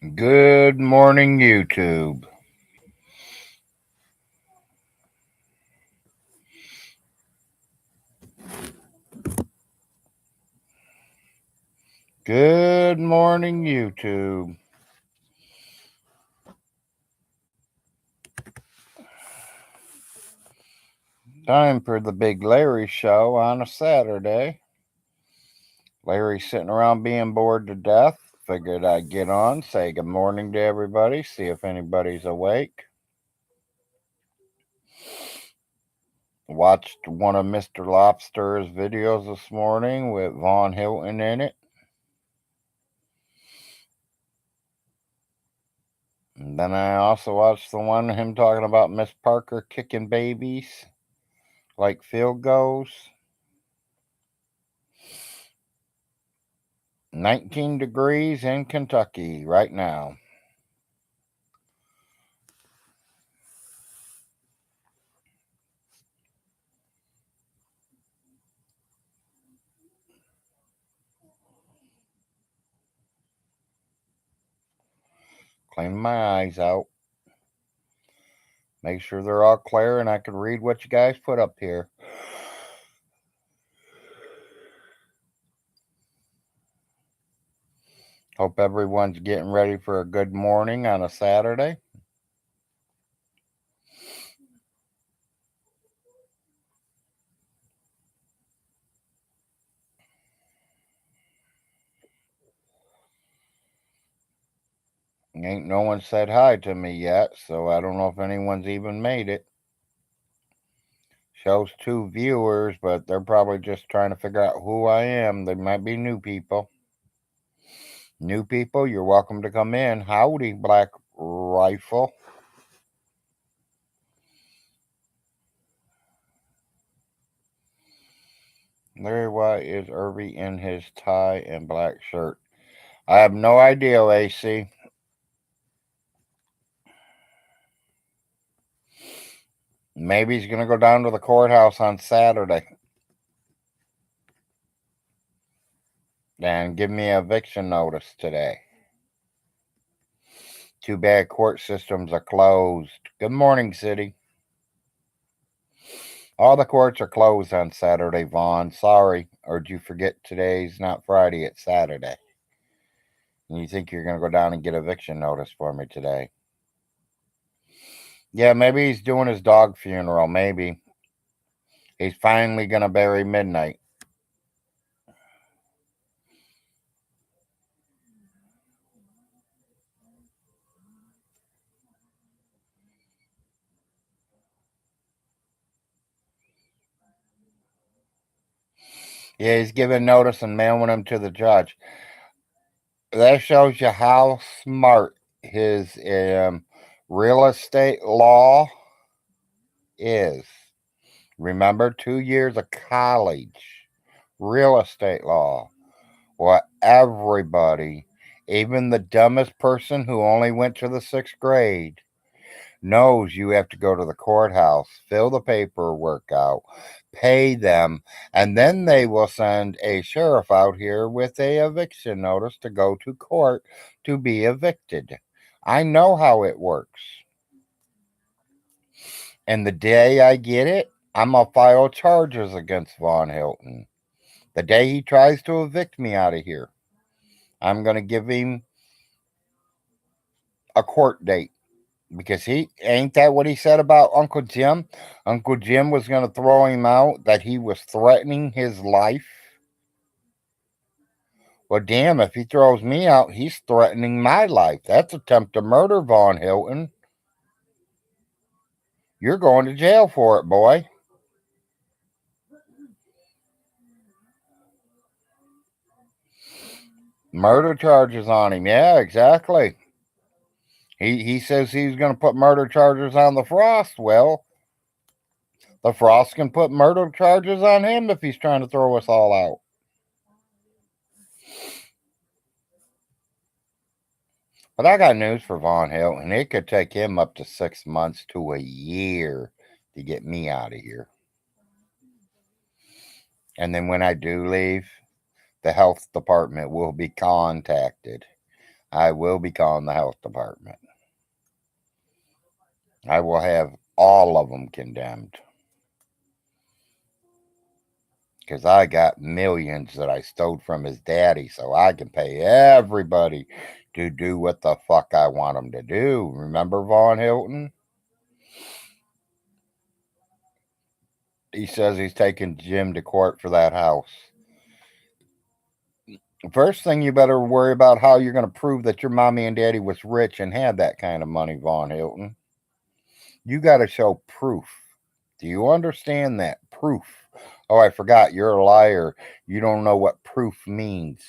Good morning, YouTube. Good morning, YouTube. Time for the Big Larry Show on a Saturday. Larry's sitting around being bored to death. Figured I'd get on, say good morning to everybody, see if anybody's awake. Watched one of Mr. Lobster's videos this morning with Von Hilton in it. And then I also watched the one of him talking about Miss Parker kicking babies like field goals. 19 degrees in Kentucky right now. Clean my eyes out. Make sure they're all clear and I can read what you guys put up here. Hope everyone's getting ready for a good morning on a Saturday. Ain't no one said hi to me yet, so I don't know if anyone's even made it. Shows 2 viewers, but they're probably just trying to figure out who I am. They might be new people. New people, you're welcome to come in. Howdy, Black Rifle. Larry, why is Irby in his tie and black shirt? I have no idea, AC. Maybe he's going to go down to the courthouse on Saturday and give me an eviction notice today. Too bad court systems are closed. Good morning, City. All the courts are closed on Saturday, Vaughn. Sorry. Or did you forget today's not Friday, it's Saturday? And you think you're going to go down and get eviction notice for me today? Yeah, maybe he's doing his dog funeral. Maybe. He's finally going to bury Midnight. Yeah, he's giving notice and mailing him to the judge. That shows you how smart his real estate law is. Remember, 2 years of college, real estate law. Well, everybody, even the dumbest person who only went to the 6th grade, knows you have to go to the courthouse, fill the paperwork out, pay them, and then they will send a sheriff out here with a eviction notice to go to court to be evicted. I know how it works. And the day I get it, I'm going to file charges against Von Hilton. The day he tries to evict me out of here, I'm going to give him a court date. Because he ain't that what he said about Uncle Jim? Uncle Jim was going to throw him out, that he was threatening his life. Well, damn, if he throws me out, he's threatening my life. That's attempted murder, Von Hilton. You're going to jail for it, boy. Murder charges on him. Yeah, exactly. He says he's going to put murder charges on the Frost. Well, the Frost can put murder charges on him if he's trying to throw us all out. But I got news for Von Hilton. It could take him up to 6 months to a year to get me out of here. And then when I do leave, the health department will be contacted. I will be calling the health department. I will have all of them condemned. Because I got millions that I stole from his daddy, so I can pay everybody to do what the fuck I want them to do. Remember Von Hilton? He says he's taking Jim to court for that house. First thing you better worry about how you're going to prove that your mommy and daddy was rich and had that kind of money, Von Hilton. You got to show proof. Do you understand that? Proof. Oh, I forgot. You're a liar. You don't know what proof means.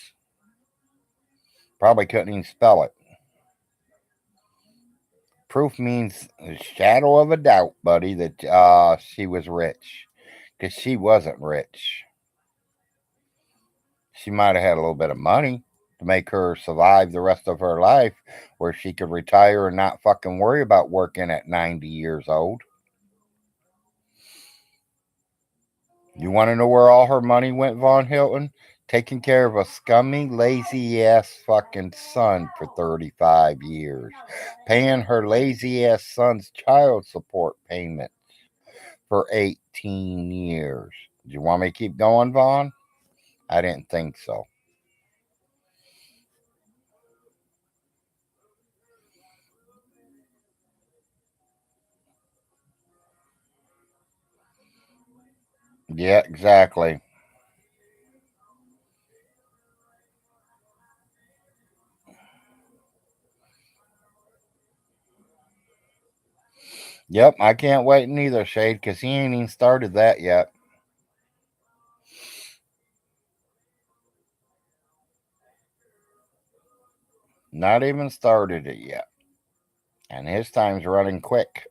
Probably couldn't even spell it. Proof means a shadow of a doubt, buddy, that she was rich. Because she wasn't rich. She might have had a little bit of money to make her survive the rest of her life where she could retire and not fucking worry about working at 90 years old. You want to know where all her money went, Von Hilton? Taking care of a scummy, lazy ass fucking son for 35 years. Paying her lazy ass son's child support payment for 18 years. Do you want me to keep going, Vaughn? I didn't think so. Yeah, exactly. Yep, I can't wait neither, Shade, because he ain't even started that yet. Not even started it yet. And his time's running quick.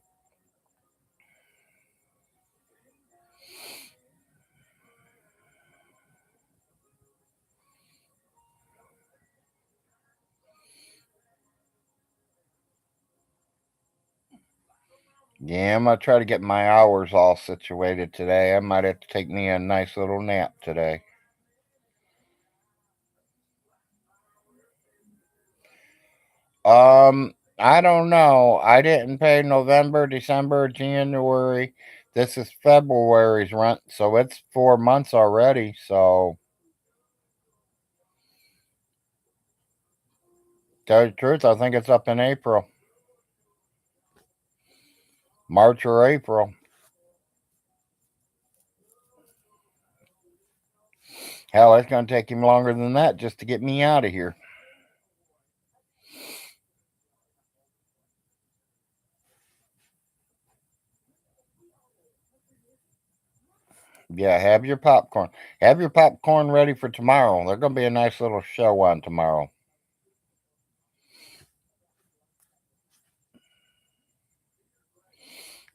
Yeah, I'm going to try to get my hours all situated today. I might have to take me a nice little nap today. I don't know. I didn't pay November, December, January. This is February's rent, so it's 4 months already. So, tell you the truth, I think it's up in April, March or April. Hell, it's going to take him longer than that just to get me out of here. Yeah, have your popcorn. Have your popcorn ready for tomorrow. There's going to be a nice little show on tomorrow.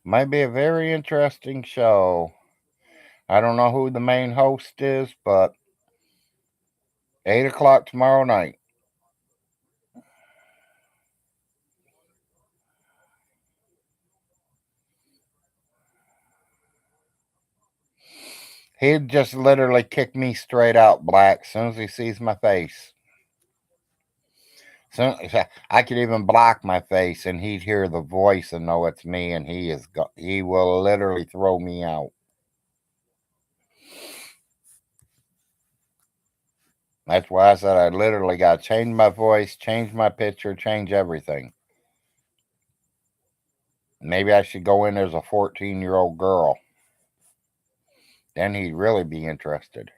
Might be a very interesting show. I don't know who the main host is, but 8 o'clock tomorrow night. He'd just literally kick me straight out, Black, as soon as he sees my face. So I could even block my face, and he'd hear the voice and know it's me, and he will literally throw me out. That's why I said I literally got to change my voice, change my picture, change everything. Maybe I should go in as a 14-year-old girl. Then he'd really be interested.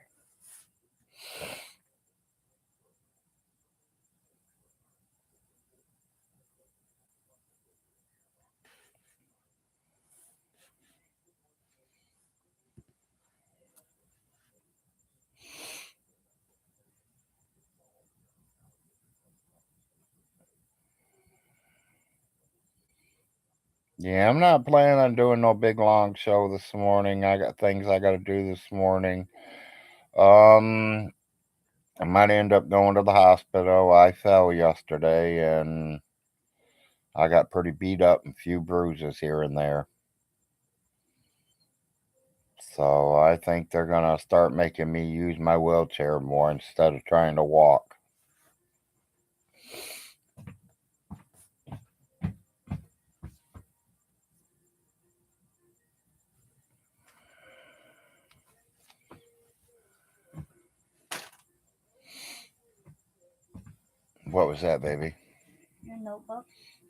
Yeah, I'm not planning on doing no big long show this morning. I got things I got to do this morning. Um, I might end up going to the hospital. I fell yesterday and I got pretty beat up and a few bruises here and there. So I think they're going to start making me use my wheelchair more instead of trying to walk. What was that, baby? Your notebook.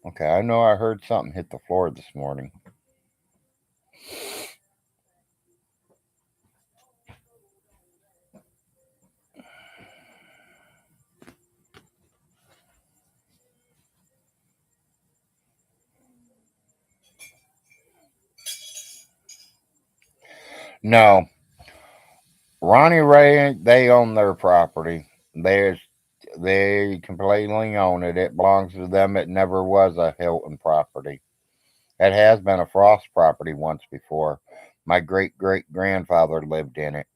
Okay, I know I heard something hit the floor this morning. No, Ronnie Ray, they own their property. They completely own it. It belongs to them. It never was a Hilton property. It has been a Frost property once before. My great great grandfather lived in it.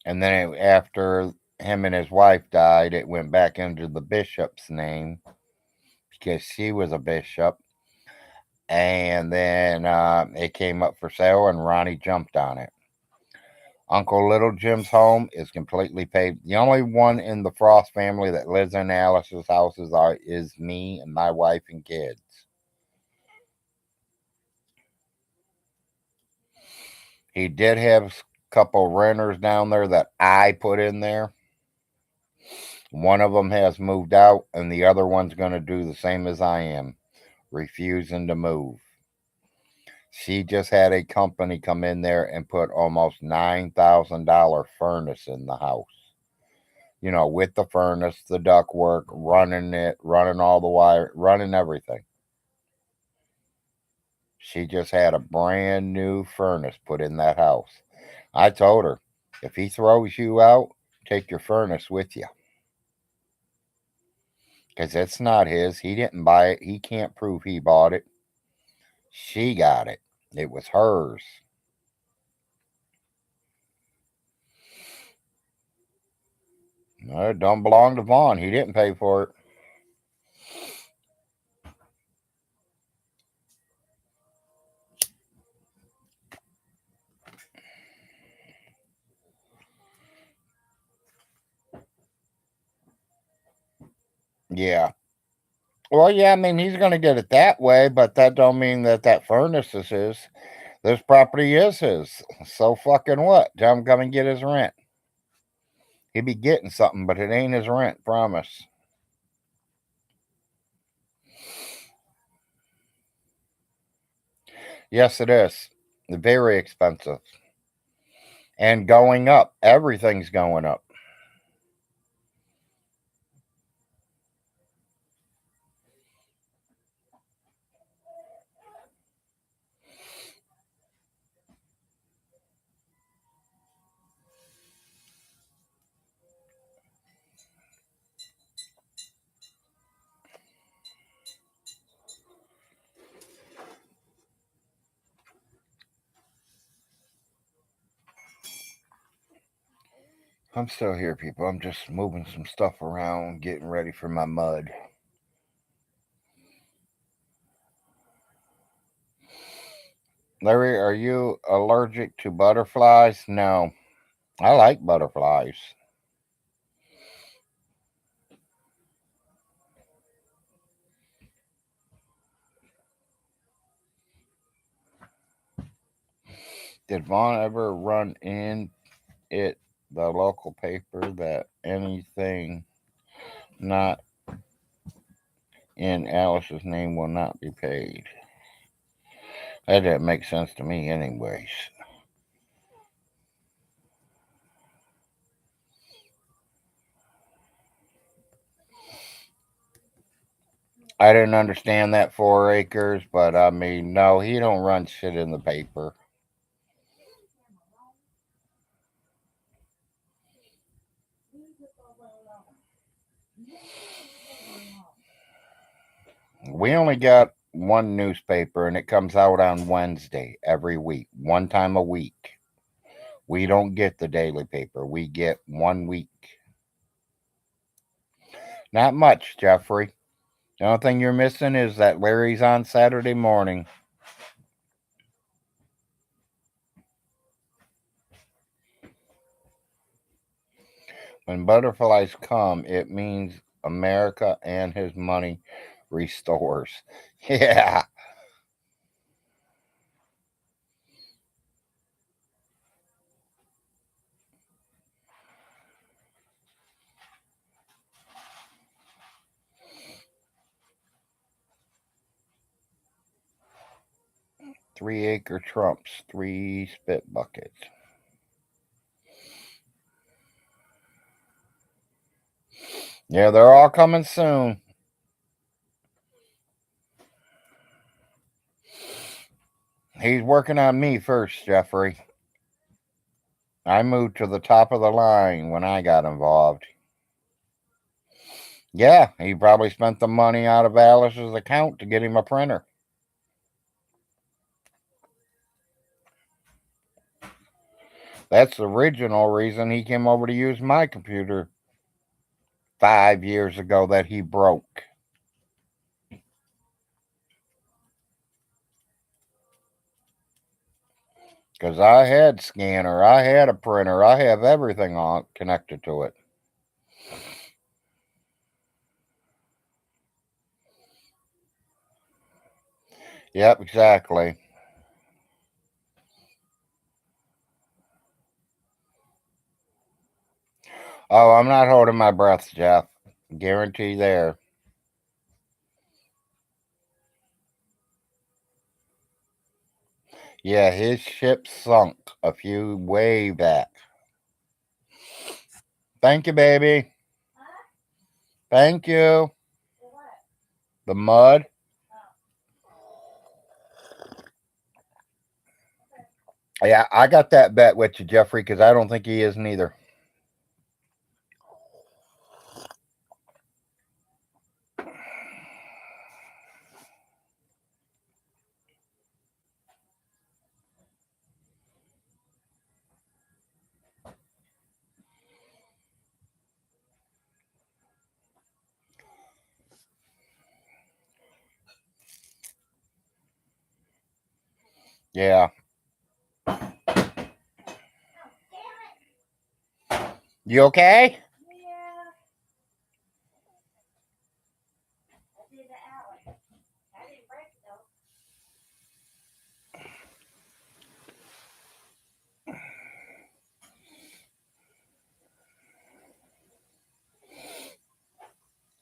And then after him and his wife died, it went back into the bishop's name because she was a bishop. And then it came up for sale, and Ronnie jumped on it. Uncle Little Jim's home is completely paved. The only one in the Frost family that lives in Alice's houses is me and my wife and kids. He did have a couple renters down there that I put in there. One of them has moved out, and the other one's going to do the same as I am, refusing to move. She just had a company come in there and put almost $9,000 furnace in the house. With the furnace, the duct work, running it, running all the wire, running everything. She just had a brand new furnace put in that house. I told her, if he throws you out, take your furnace with you. Because it's not his. He didn't buy it. He can't prove he bought it. She got it. It was hers. No, it don't belong to Vaughn. He didn't pay for it. Yeah. Well, yeah, I mean, he's going to get it that way, but that don't mean that furnace is his. This property is his. So fucking what? Tell him come and get his rent. He'd be getting something, but it ain't his rent, promise. Yes, it is. Very expensive. And going up. Everything's going up. I'm still here, people. I'm just moving some stuff around, getting ready for my mud. Larry, are you allergic to butterflies? No. I like butterflies. Did Vaughn ever run in it, the local paper, that anything not in Alice's name will not be paid? That didn't make sense to me, anyways. I didn't understand that 4 acres, but I mean, no, he don't run shit in the paper. We only got one newspaper, and it comes out on Wednesday every week, one time a week. We don't get the daily paper. We get 1 week. Not much, Jeffrey. The only thing you're missing is that Larry's on Saturday morning. When butterflies come, it means America and his money restores. Yeah. 3-acre trumps, 3 spit buckets. Yeah, they're all coming soon. He's working on me first, Jeffrey. I moved to the top of the line when I got involved. Yeah, he probably spent the money out of Alice's account to get him a printer. That's the original reason he came over to use my computer 5 years ago that he broke. Because I had scanner, I had a printer, I have everything on connected to it. Yep, exactly. Oh, I'm not holding my breath, Jeff. Guarantee there. Yeah, his ship sunk a few way back. Thank you, baby. Thank you. The mud. Yeah, I got that bet with you, Jeffrey, because I don't think he is neither. Yeah. You okay?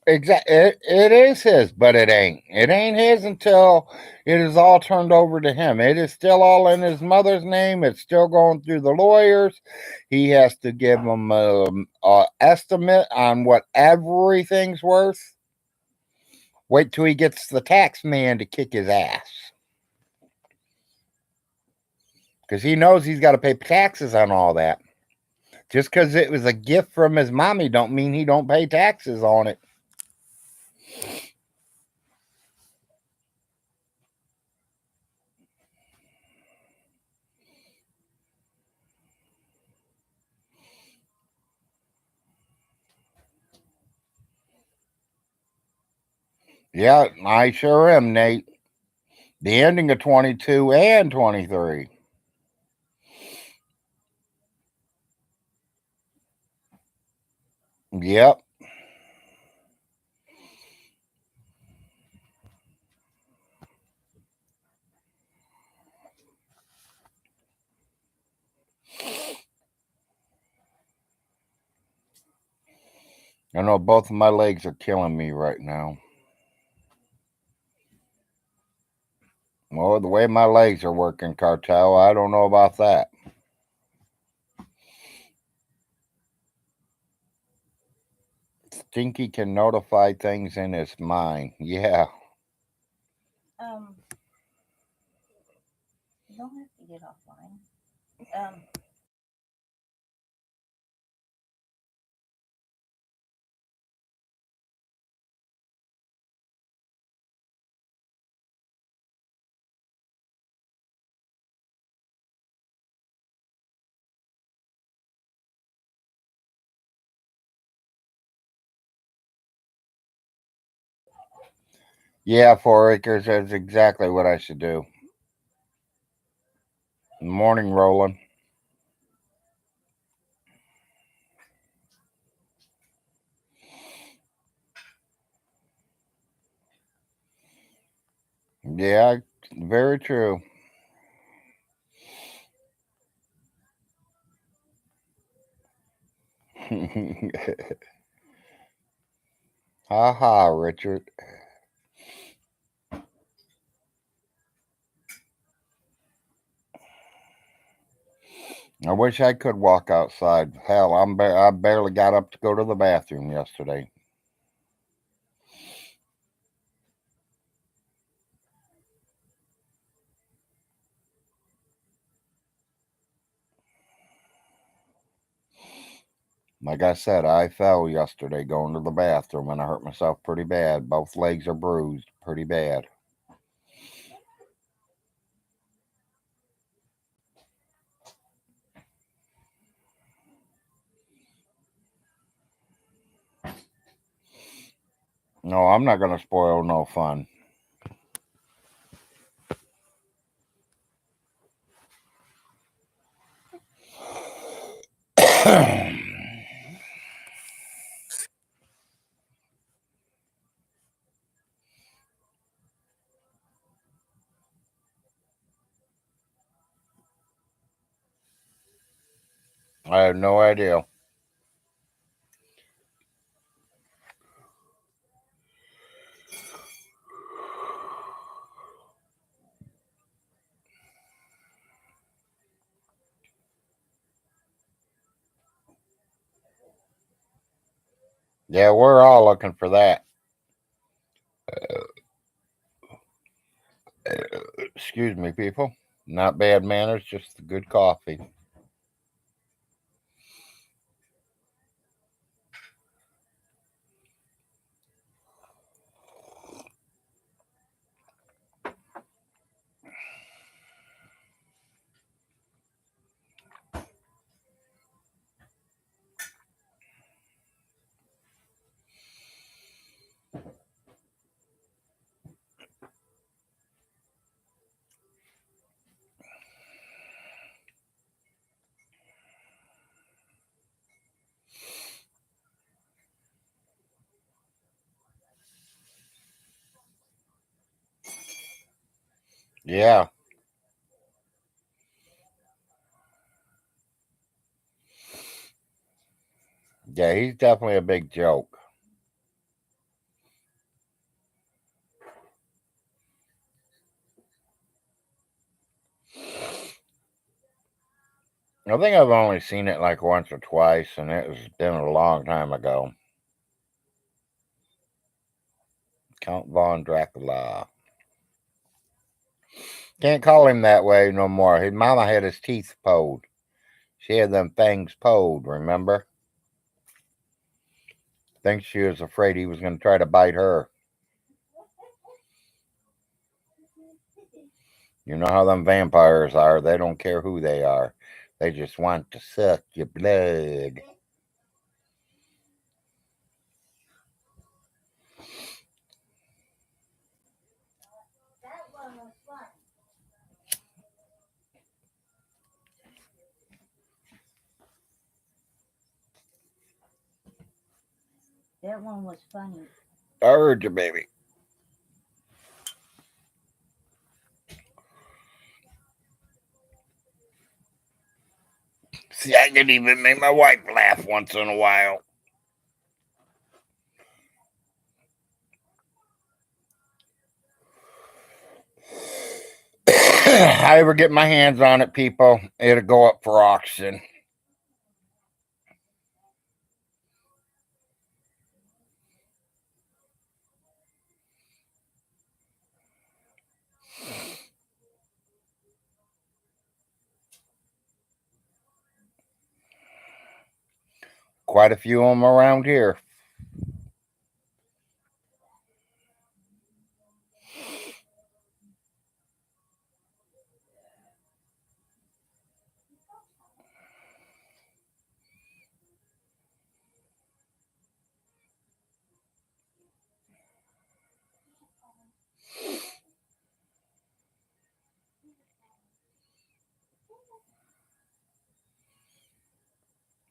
Exactly. It is his, but it ain't. It ain't his until it is all turned over to him. It is still all in his mother's name. It's still going through the lawyers. He has to give them a estimate on what everything's worth. Wait till he gets the tax man to kick his ass. Because he knows he's got to pay taxes on all that. Just because it was a gift from his mommy don't mean he don't pay taxes on it. Yeah, I sure am, Nate. The ending of 22 and 23. Yep. I know both of my legs are killing me right now. Well, the way my legs are working, Cartel, I don't know about that. Stinky can notify things in his mind. Yeah. You don't have to get offline. Yeah, 4 acres. That's exactly what I should do. Morning, Roland. Yeah, very true. Ha ha, Richard. I wish I could walk outside. Hell, I barely got up to go to the bathroom yesterday. Like I said, I fell yesterday going to the bathroom and I hurt myself pretty bad. Both legs are bruised pretty bad. No, I'm not going to spoil no fun. I have no idea. Yeah, we're all looking for that. Excuse me, people. Not bad manners, just good coffee. Yeah. Yeah, he's definitely a big joke. I think I've only seen it like once or twice, and it was been a long time ago. Count Von Dracula. Can't call him that way no more. His mama had his teeth pulled. She had them things pulled, remember? Think she was afraid he was going to try to bite her. You know how them vampires are. They don't care who they are. They just want to suck your blood. That one was funny. I heard you, baby. See, I can even make my wife laugh once in a while. I ever get my hands on it, people, it'll go up for auction. Quite a few of them around here.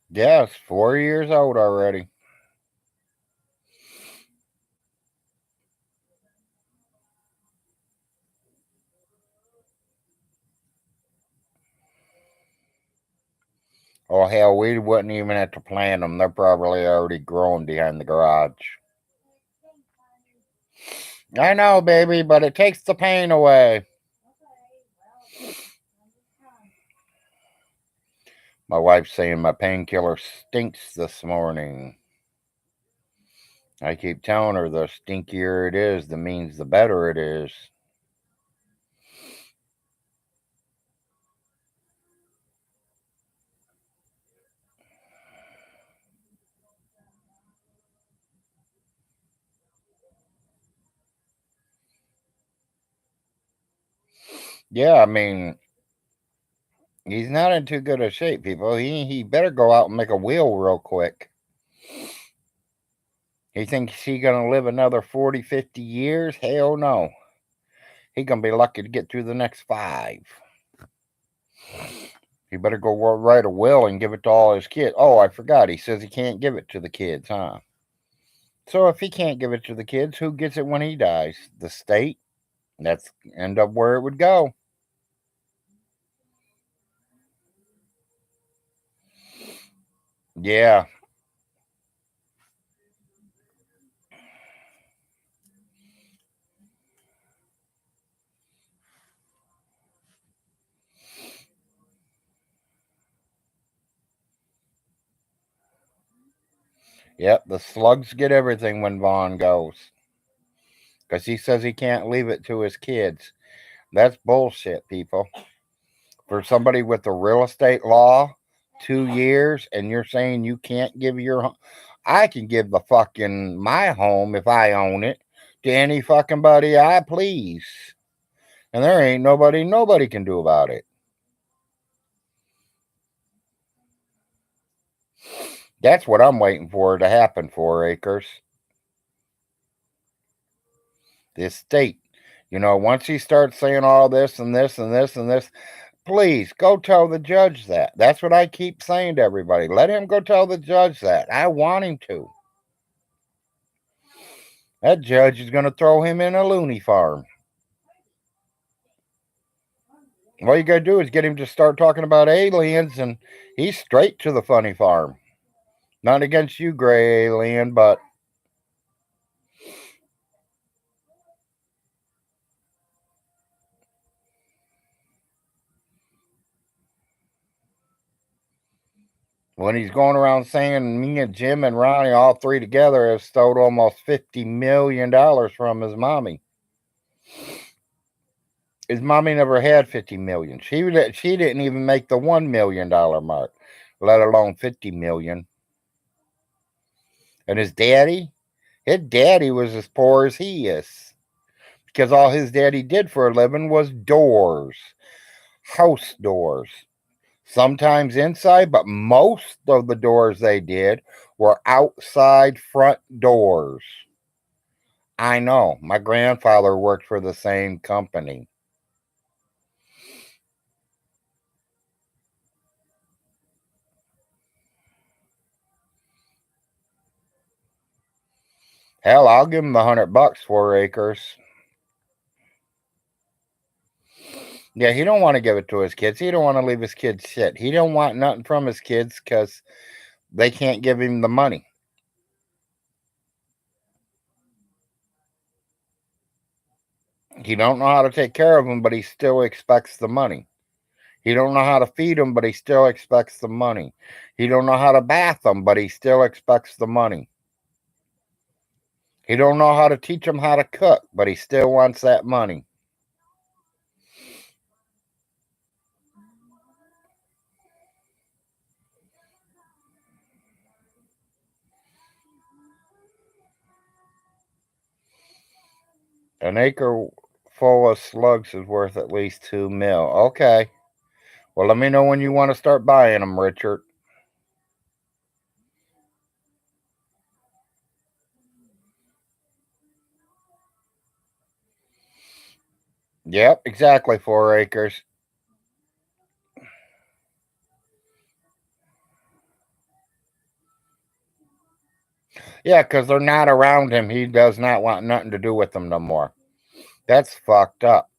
Yeah, it's 4 years old already. Oh, hell, we wouldn't even have to plant them. They're probably already growing behind the garage. I know, baby, but it takes the pain away. My wife's saying my painkiller stinks this morning. I keep telling her the stinkier it is, the means the better it is. Yeah, I mean, he's not in too good a shape, people. He better go out and make a will real quick. He thinks he's going to live another 40, 50 years? Hell no. He going to be lucky to get through the next 5. He better go write a will and give it to all his kids. Oh, I forgot. He says he can't give it to the kids, huh? So if he can't give it to the kids, who gets it when he dies? The state? That's end up where it would go. Yeah. Yep, the slugs get everything when Vaughn goes. Because he says he can't leave it to his kids. That's bullshit, people. For somebody with the real estate law, 2 years, and you're saying you can't give your I can give the fucking my home if I own it to any fucking buddy I please. And there ain't nobody can do about it. That's what I'm waiting for to happen, 4 acres. The estate. Once he starts saying all this and this and this and this, please go tell the judge that. That's what I keep saying to everybody. Let him go tell the judge that. I want him to. That judge is going to throw him in a loony farm. All you got to do is get him to start talking about aliens, and he's straight to the funny farm. Not against you, gray alien, but when he's going around saying me and Jim and Ronnie, all 3 together, have stole almost $50 million from his mommy. His mommy never had 50 million. She didn't even make the $1 million mark, let alone 50 million. And his daddy was as poor as he is, because all his daddy did for a living was doors, house doors. Sometimes inside, but most of the doors they did were outside front doors. I know. My grandfather worked for the same company. Hell, I'll give him $100, 4 acres. Yeah, he don't want to give it to his kids. He don't want to leave his kids shit. He don't want nothing from his kids because they can't give him the money. He don't know how to take care of them, but he still expects the money. He don't know how to feed them, but he still expects the money. He don't know how to bath them, but he still expects the money. He don't know how to teach them how to cook, but he still wants that money. An acre full of slugs is worth at least 2 mil. Okay. Well, let me know when you want to start buying them, Richard. Yep, exactly 4 acres. Yeah, because they're not around him. He does not want nothing to do with them no more. That's fucked up.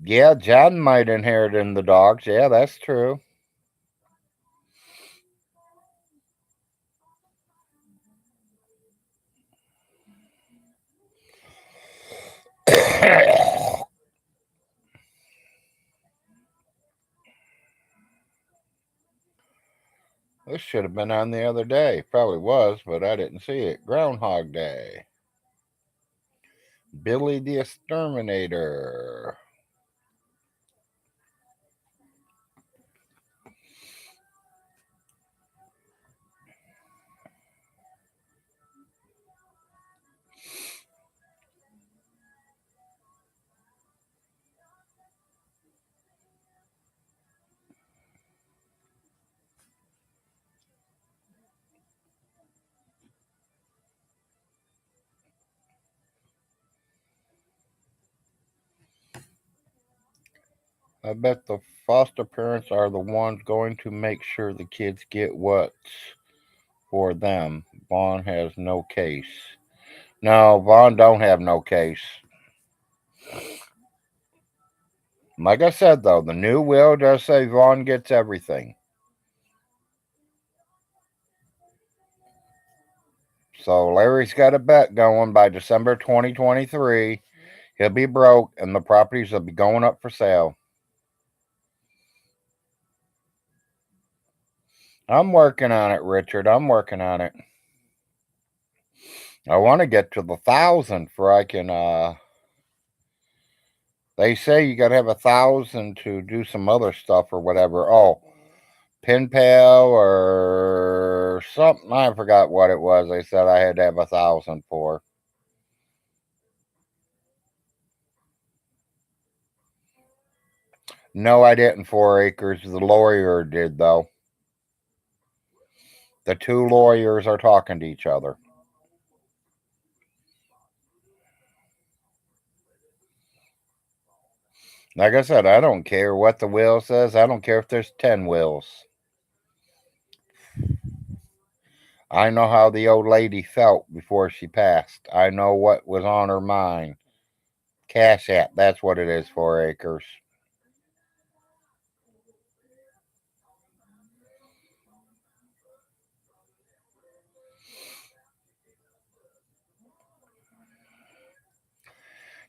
Yeah, John might inherit in the dogs. Yeah, that's true. This should have been on the other day. Probably was, but I didn't see it. Groundhog Day. Billy the Exterminator. I bet the foster parents are the ones going to make sure the kids get what's for them. Vaughn has no case. No, Vaughn don't have no case. Like I said, though, the new will does say Vaughn gets everything. So Larry's got a bet going by December 2023. He'll be broke and the properties will be going up for sale. I'm working on it, Richard. I'm working on it. I want to get to the 1,000 for I can. They say you got to have 1,000 to do some other stuff or whatever. Oh, pen pal or something. I forgot what it was. They said I had to have 1,000 for. No, I didn't. 4 acres. The lawyer did though. The two lawyers are talking to each other. Like I said, I don't care what the will says. I don't care if there's 10 wills. I know how the old lady felt before she passed. I know what was on her mind. Cash app, that's what it is, 4 acres.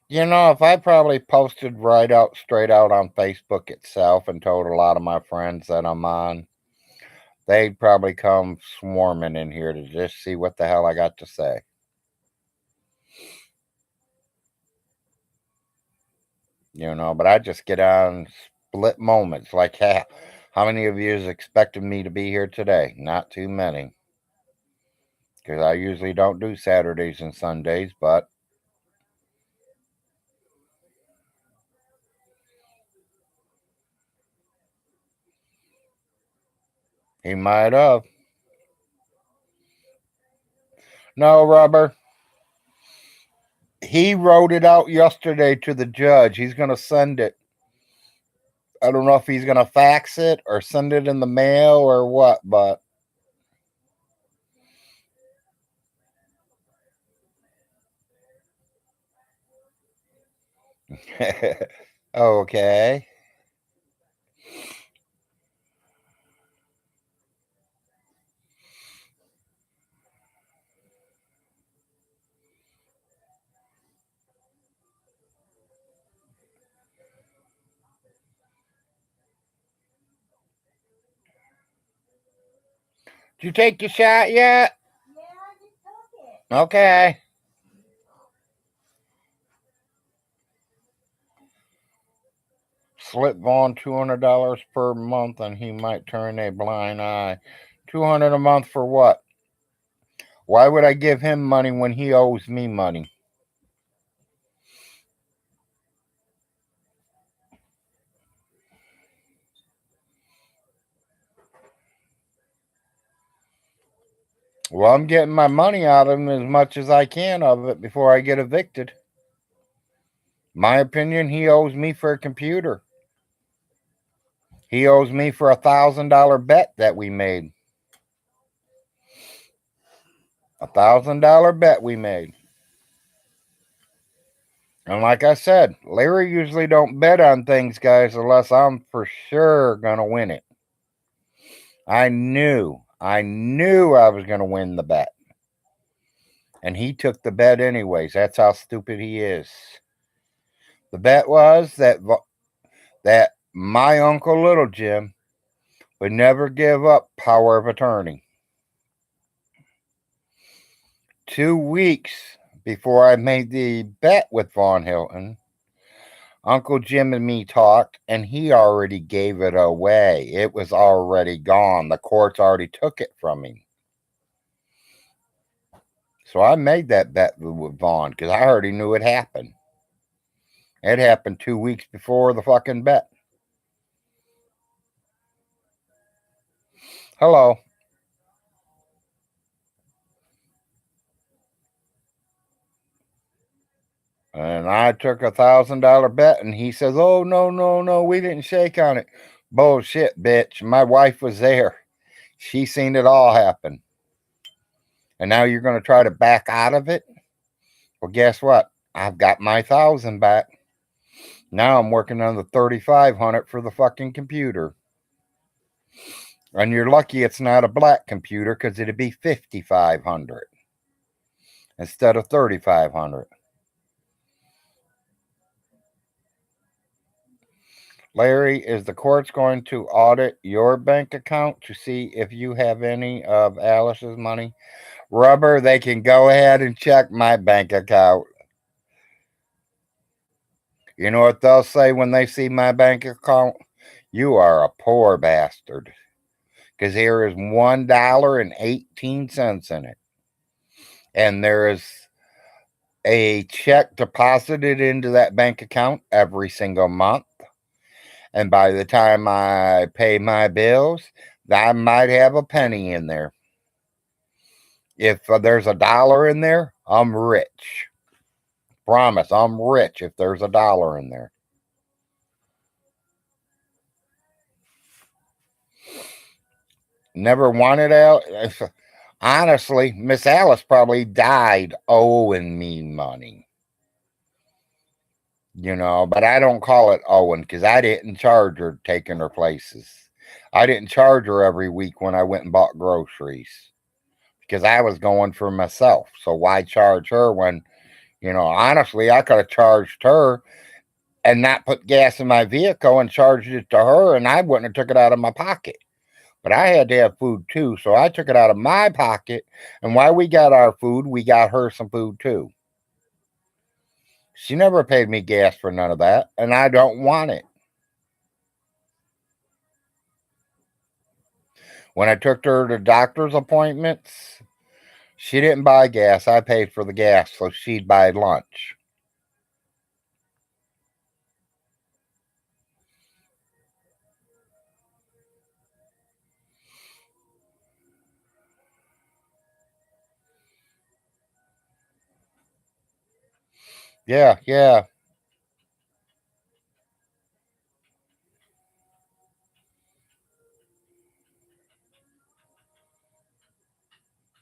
You know, if I probably posted right out, straight out on Facebook itself and told a lot of my friends that I'm on, they'd probably come swarming in here to just see what the hell I got to say. You know, but I just get on split moments. Like, how many of you is expecting me to be here today? Not too many. Because I usually don't do Saturdays and Sundays, but he might have. No, Rubber. He wrote it out yesterday to the judge. He's going to send it. I don't know if he's going to fax it or send it in the mail or what, but. Okay. Did you take your shot yet? Yeah, I just took it. Okay. Slip Vaughn $200 per month and he might turn a blind eye. 200 a month for what? Why would I give him money when he owes me money? Well, I'm getting my money out of him as much as I can of it before I get evicted. My opinion, he owes me for a computer. He owes me for $1,000 bet that we made. $1,000 bet we made. And like I said, Larry usually don't bet on things, guys, unless I'm for sure gonna win it. I knew I was gonna win the bet. And he took the bet anyways. That's how stupid he is. The bet was that my Uncle Little Jim would never give up power of attorney. 2 weeks before I made the bet with Von Hilton, Uncle Jim and me talked, and he already gave it away. It was already gone. The courts already took it from him. So I made that bet with Vaughn because I already knew it happened. It happened 2 weeks before the fucking bet. Hello. And I took $1,000 bet, and he says, "Oh, no, no, no, we didn't shake on it." Bullshit, bitch. My wife was there. She seen it all happen. And now you're going to try to back out of it? Well, guess what? I've got my 1,000 back. Now I'm working on the 3,500 for the fucking computer. And you're lucky it's not a black computer because it'd be 5,500 instead of 3,500. Larry, is the courts going to audit your bank account to see if you have any of Alice's money? Rubber, they can go ahead and check my bank account. You know what they'll say when they see my bank account? You are a poor bastard. Because here is $1.18 in it. And there is a check deposited into that bank account every single month. And by the time I pay my bills, I might have a penny in there. If there's $1 in there, I'm rich. Promise, I'm rich if there's $1 in there. Never wanted out. Honestly, Miss Alice probably died owing me money. But I don't call it owing because I didn't charge her taking her places. I didn't charge her every week when I went and bought groceries because I was going for myself. So why charge her when, honestly, I could have charged her and not put gas in my vehicle and charged it to her, and I wouldn't have took it out of my pocket. But I had to have food too, so I took it out of my pocket. And while we got our food, we got her some food too. She never paid me gas for none of that, and I don't want it. When I took her to doctor's appointments, she didn't buy gas. I paid for the gas, so she'd buy lunch. Yeah, yeah.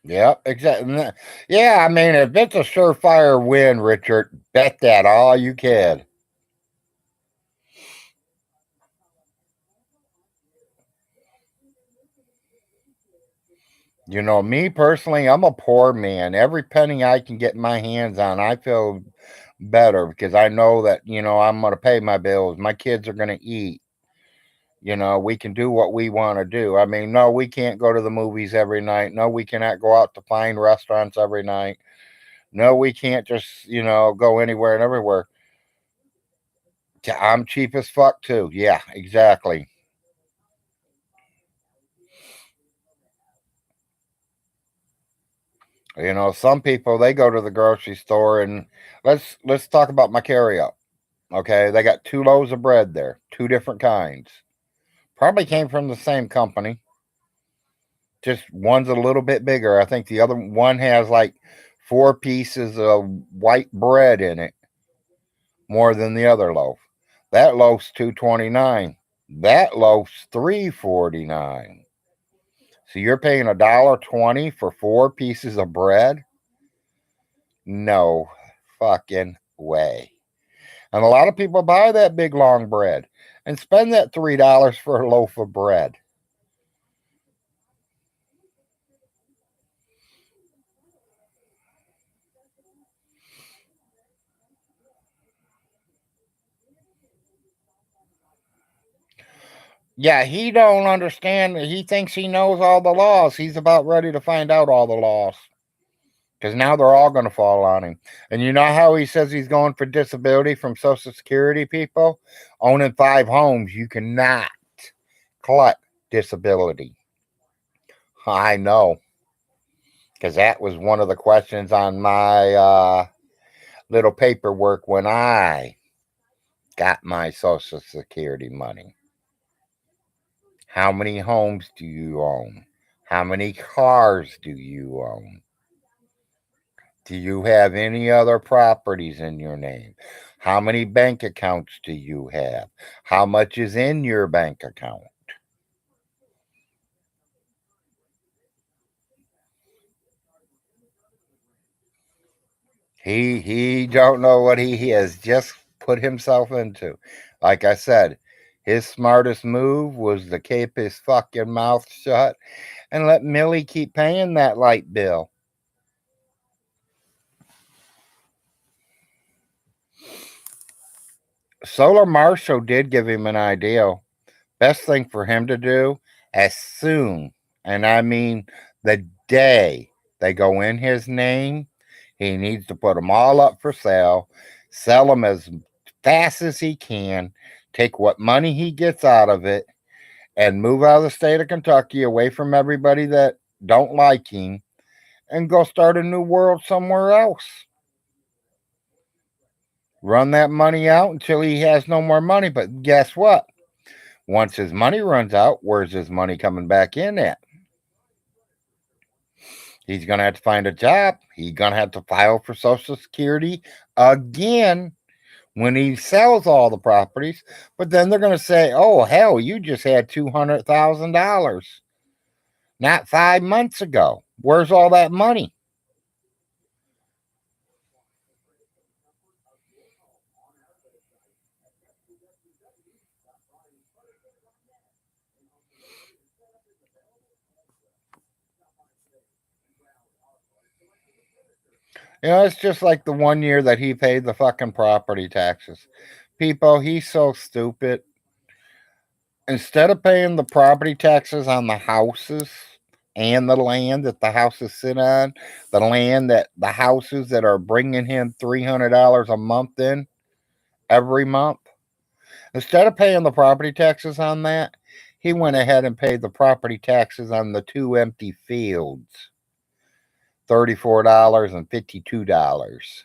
Yep, exactly. Yeah, I mean, if it's a surefire win, Richard, bet that all you can. Me personally, I'm a poor man. Every penny I can get my hands on, I feel better because I know that, I'm going to pay my bills. My kids are going to eat. We can do what we want to do. I mean, no, we can't go to the movies every night. No, we cannot go out to fine restaurants every night. No, we can't just, go anywhere and everywhere. I'm cheap as fuck too. Yeah, exactly. Some people they go to the grocery store and let's talk about my carryout. Okay, they got 2 loaves of bread there, two different kinds. Probably came from the same company. Just one's a little bit bigger. I think the other one has like 4 pieces of white bread in it more than the other loaf. That loaf's 2.29. That loaf's 3.49. So you're paying $1.20 for 4 pieces of bread? No fucking way. And a lot of people buy that big long bread and spend that $3 for a loaf of bread. Yeah, he don't understand. He thinks he knows all the laws. He's about ready to find out all the laws. Because now they're all going to fall on him. And you know how he says he's going for disability from Social Security people? Owning 5 homes, you cannot collect disability. I know. Because that was one of the questions on my little paperwork when I got my Social Security money. How many homes do you own? How many cars do you own? Do you have any other properties in your name? How many bank accounts do you have? How much is in your bank account? He don't know what he has just put himself into. Like I said, his smartest move was to keep his fucking mouth shut and let Millie keep paying that light bill. Solar Marshall did give him an idea. Best thing for him to do as soon, and I mean the day they go in his name, he needs to put them all up for sell them as fast as he can, take what money he gets out of it, and move out of the state of Kentucky away from everybody that don't like him and go start a new world somewhere else. Run that money out until he has no more money. But guess what? Once his money runs out, where's his money coming back in at? He's going to have to find a job. He's going to have to file for Social Security again when he sells all the properties. But then they're going to say, oh, hell, you just had $200,000 not 5 months ago. Where's all that money? It's just like the 1 year that he paid the fucking property taxes. People, he's so stupid. Instead of paying the property taxes on the houses and the land that the houses sit on, the land that the houses that are bringing him $300 a month in every month, instead of paying the property taxes on that, he went ahead and paid the property taxes on the 2 empty fields, $34 and $52.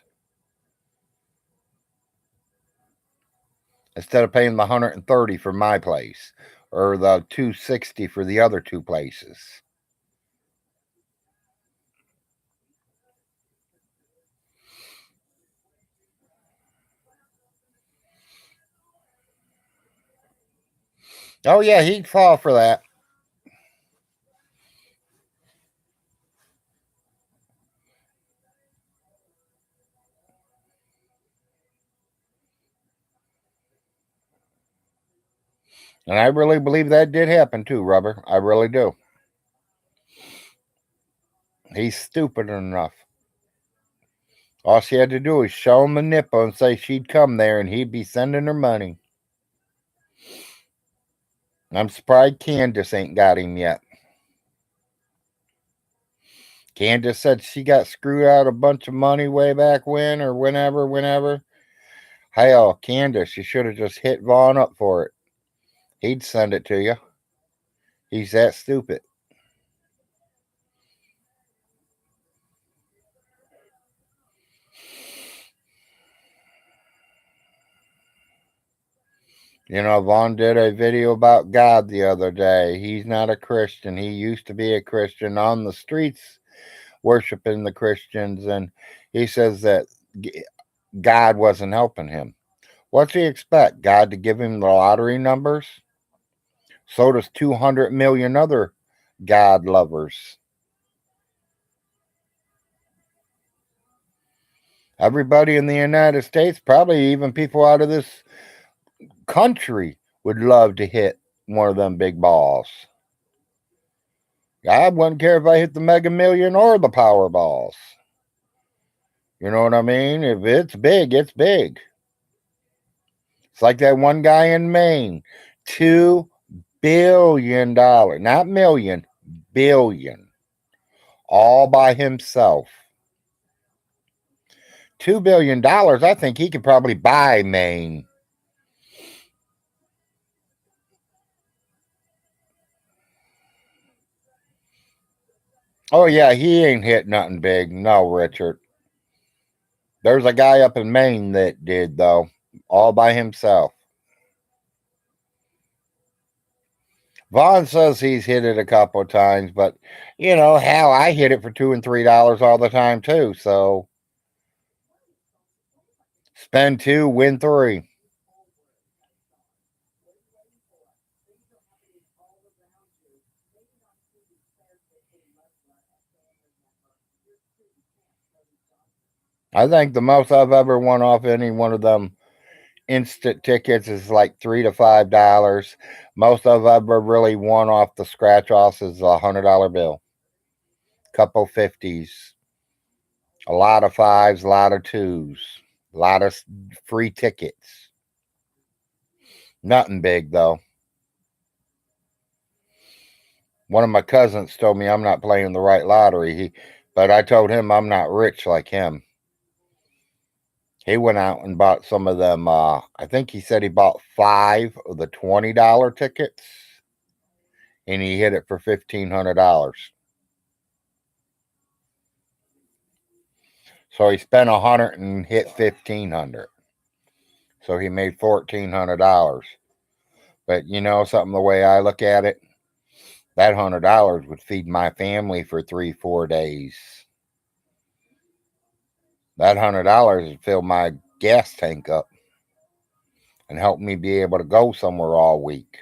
Instead of paying the 130 for my place or the 260 for the other 2 places. Oh yeah, he'd fall for that. And I really believe that did happen too, Rubber. I really do. He's stupid enough. All she had to do was show him the nipple and say she'd come there and he'd be sending her money. I'm surprised Candace ain't got him yet. Candace said she got screwed out a bunch of money way back when or whenever. Hell, Candace, you should have just hit Vaughn up for it. He'd send it to you. He's that stupid. Vaughn did a video about God the other day. He's not a Christian. He used to be a Christian on the streets worshiping the Christians, and he says that God wasn't helping him. What's he expect? God to give him the lottery numbers? So does 200 million other God lovers. Everybody in the United States, probably even people out of this country, would love to hit one of them big balls. I wouldn't care if I hit the Mega Million or the Powerballs. You know what I mean? If it's big, it's big. It's like that one guy in Maine. $2 billion, not million, billion, all by himself. $2 billion, I think he could probably buy Maine. Oh, yeah, he ain't hit nothing big. No, Richard. There's a guy up in Maine that did, though, all by himself. Vaughn says he's hit it a couple of times, but hell, I hit it for $2 and $3 all the time too. So spend two, win three. I think the most I've ever won off any one of them instant tickets is like $3 to $5. Most I've ever really won off the scratch offs is $100 bill, couple 50s, a lot of fives, a lot of twos, a lot of free tickets. Nothing big though. One of my cousins told me I'm not playing the right lottery. But I told him I'm not rich like him. He went out and bought some of them. I think he said he bought 5 of the $20 tickets, and he hit it for $1,500. So he spent 100 and hit 1,500. So he made $1,400. But something, the way I look at it, that $100 would feed my family for 3-4 days. That $100 would fill my gas tank up and help me be able to go somewhere all week.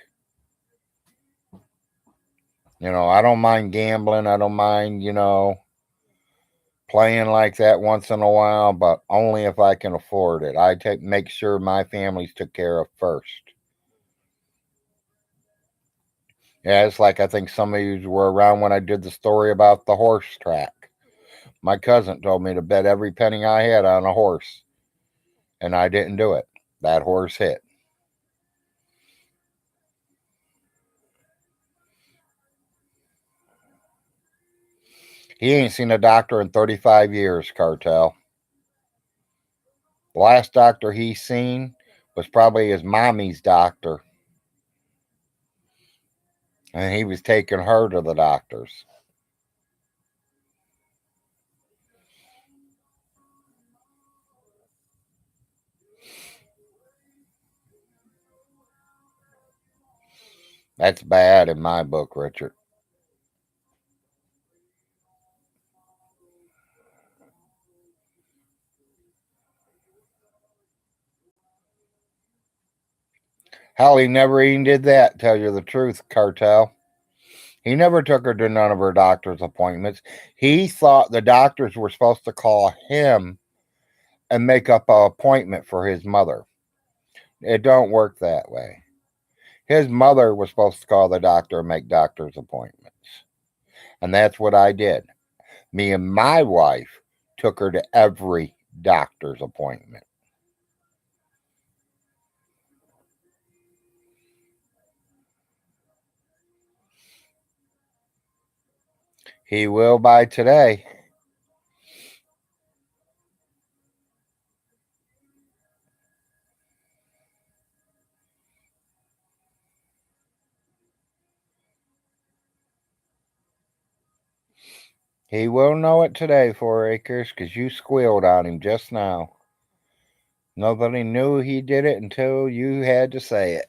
I don't mind gambling. I don't mind, playing like that once in a while, but only if I can afford it. Make sure my family's took care of first. Yeah, it's like I think some of you were around when I did the story about the horse track. My cousin told me to bet every penny I had on a horse, and I didn't do it. That horse hit. He ain't seen a doctor in 35 years, Cartel. The last doctor he seen was probably his mommy's doctor. And he was taking her to the doctors. That's bad in my book, Richard. Hell, he never even did that, tell you the truth, Cartel. He never took her to none of her doctor's appointments. He thought the doctors were supposed to call him and make up an appointment for his mother. It don't work that way. His mother was supposed to call the doctor and make doctor's appointments. And that's what I did. Me and my wife took her to every doctor's appointment. He will by today. He will know it today, 4 acres, because you squealed on him just now. Nobody knew he did it until you had to say it.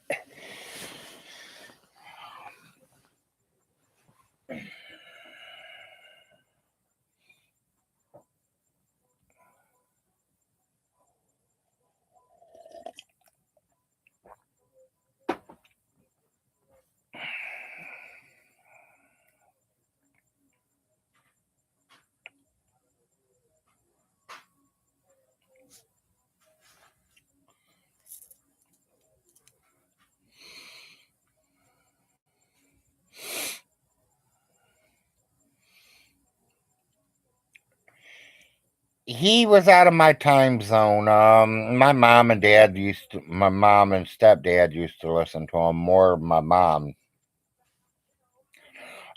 He was out of my time zone. My mom and stepdad used to listen to him more. My mom.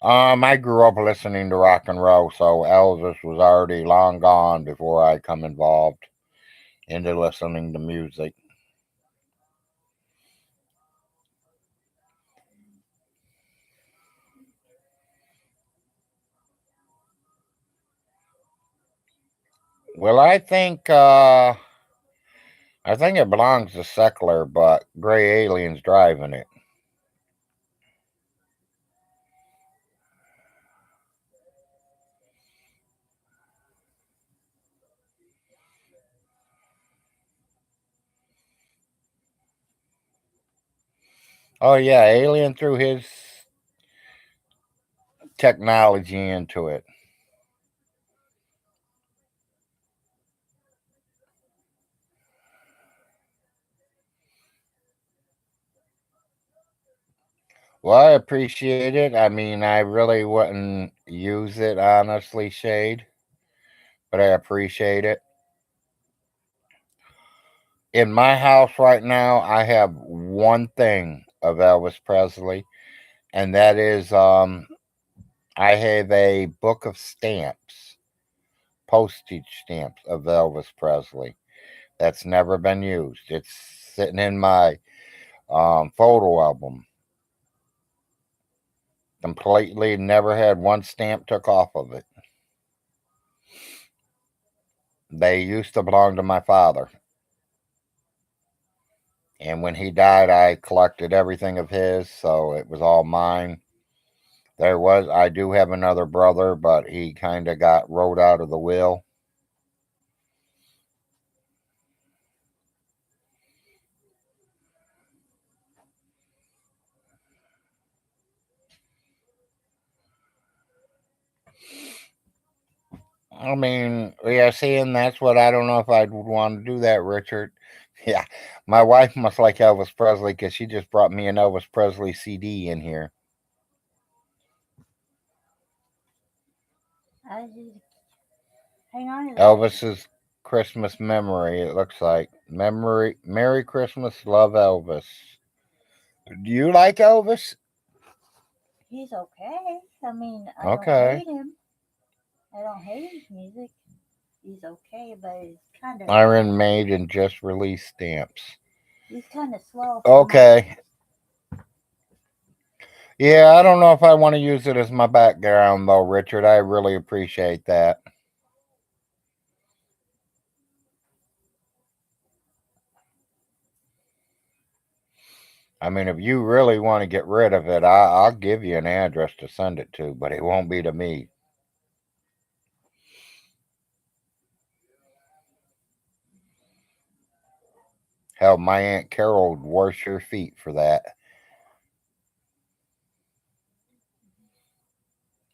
I grew up listening to rock and roll, so Elvis was already long gone before I come involved into listening to music. Well, I think it belongs to secular, but gray aliens driving it. Oh yeah, alien threw his technology into it. Well, I appreciate it. I mean, I really wouldn't use it honestly, Shade, but I appreciate it. In my house right now, I have one thing of Elvis Presley, and that is I have a book of stamps, postage stamps of Elvis Presley that's never been used. It's sitting in my photo album. Completely never had one stamp took off of it. They used to belong to my father. And when he died, I collected everything of his, so it was all mine. I do have another brother, but he kind of got wrote out of the will. I mean, yeah, see, and that's what I don't know if I'd want to do that, Richard. Yeah, my wife must like Elvis Presley because she just brought me an Elvis Presley CD in here. I just hang on to that. Elvis's Christmas memory, it looks like. Merry Christmas, love Elvis. Do you like Elvis? He's okay. I mean, I don't Okay. hate him. I don't hate his music. He's okay, but Iron Maiden just released stamps. he's kind of slow for my. Okay. Yeah, I don't know if I want to use it as my background, though, Richard. I really appreciate that. I mean, if you really want to get rid of it, I'll give you an address to send it to, but it won't be to me. Hell, my Aunt Carol would wash your feet for that.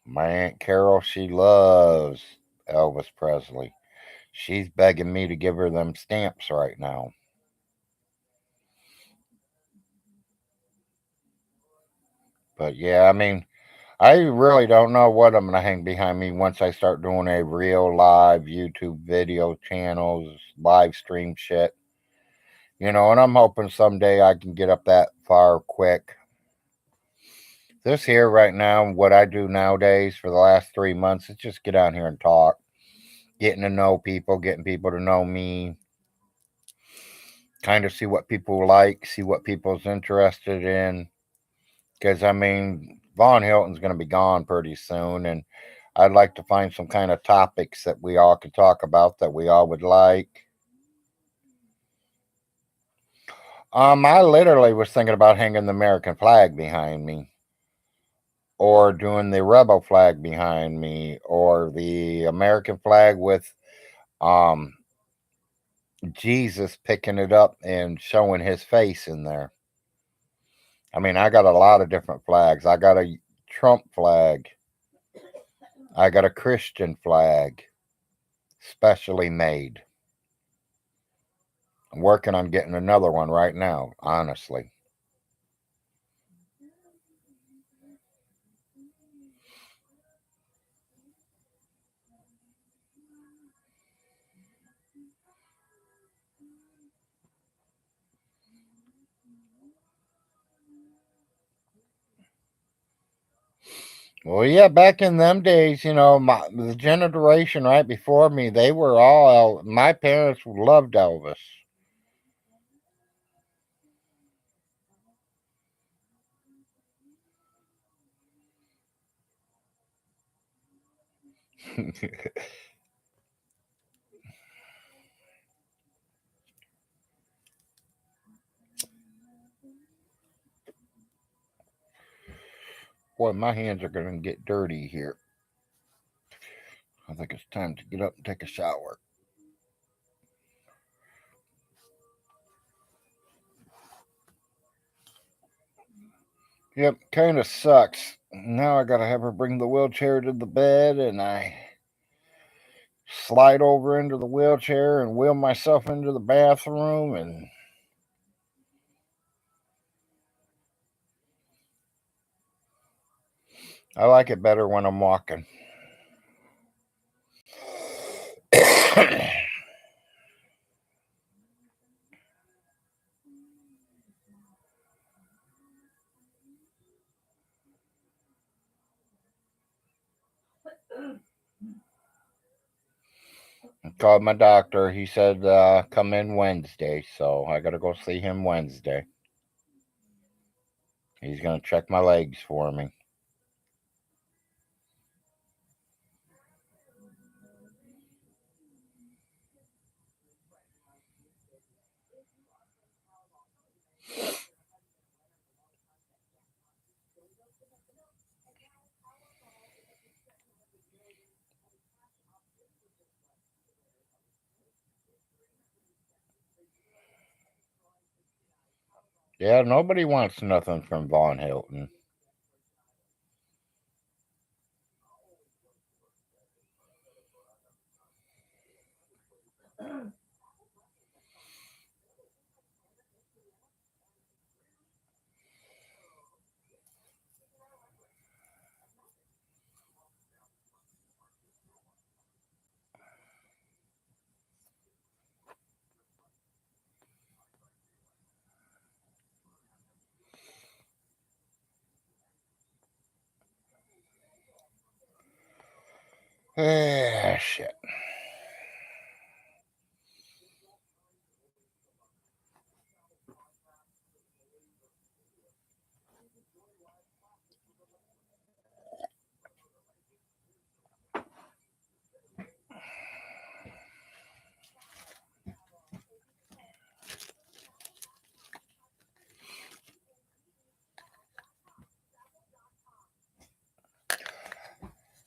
My Aunt Carol, she loves Elvis Presley. She's begging me to give her them stamps right now. But yeah, I mean, I really don't know what I'm going to hang behind me once I start doing a real live YouTube video channels, live stream shit. And I'm hoping someday I can get up that far quick. This here right now, what I do nowadays for the last 3 months is just get on here and talk, getting to know people, getting people to know me, kind of see what people like, see what people's interested in. Because, I mean, Von Hilton's going to be gone pretty soon, and I'd like to find some kind of topics that we all could talk about that we all would like. I literally was thinking about hanging the American flag behind me, or doing the rebel flag behind me, or the American flag with um Jesus picking it up and showing his face in there. I mean, I got a lot of different flags. I got a Trump flag. I got a Christian flag, specially made. I'm working on getting another one right now, honestly. Well, yeah, back in them days, the generation right before me, they were all my parents loved Elvis. Boy, my hands are going to get dirty here. I think it's time to get up and take a shower. Yep, kind of sucks. Now I got to have her bring the wheelchair to the bed, and I slide over into the wheelchair and wheel myself into the bathroom, and I like it better when I'm walking. Called my doctor. He said come in Wednesday, so I got to go see him Wednesday. He's going to check my legs for me. Yeah, nobody wants nothing from VONHELTON. Ah, shit.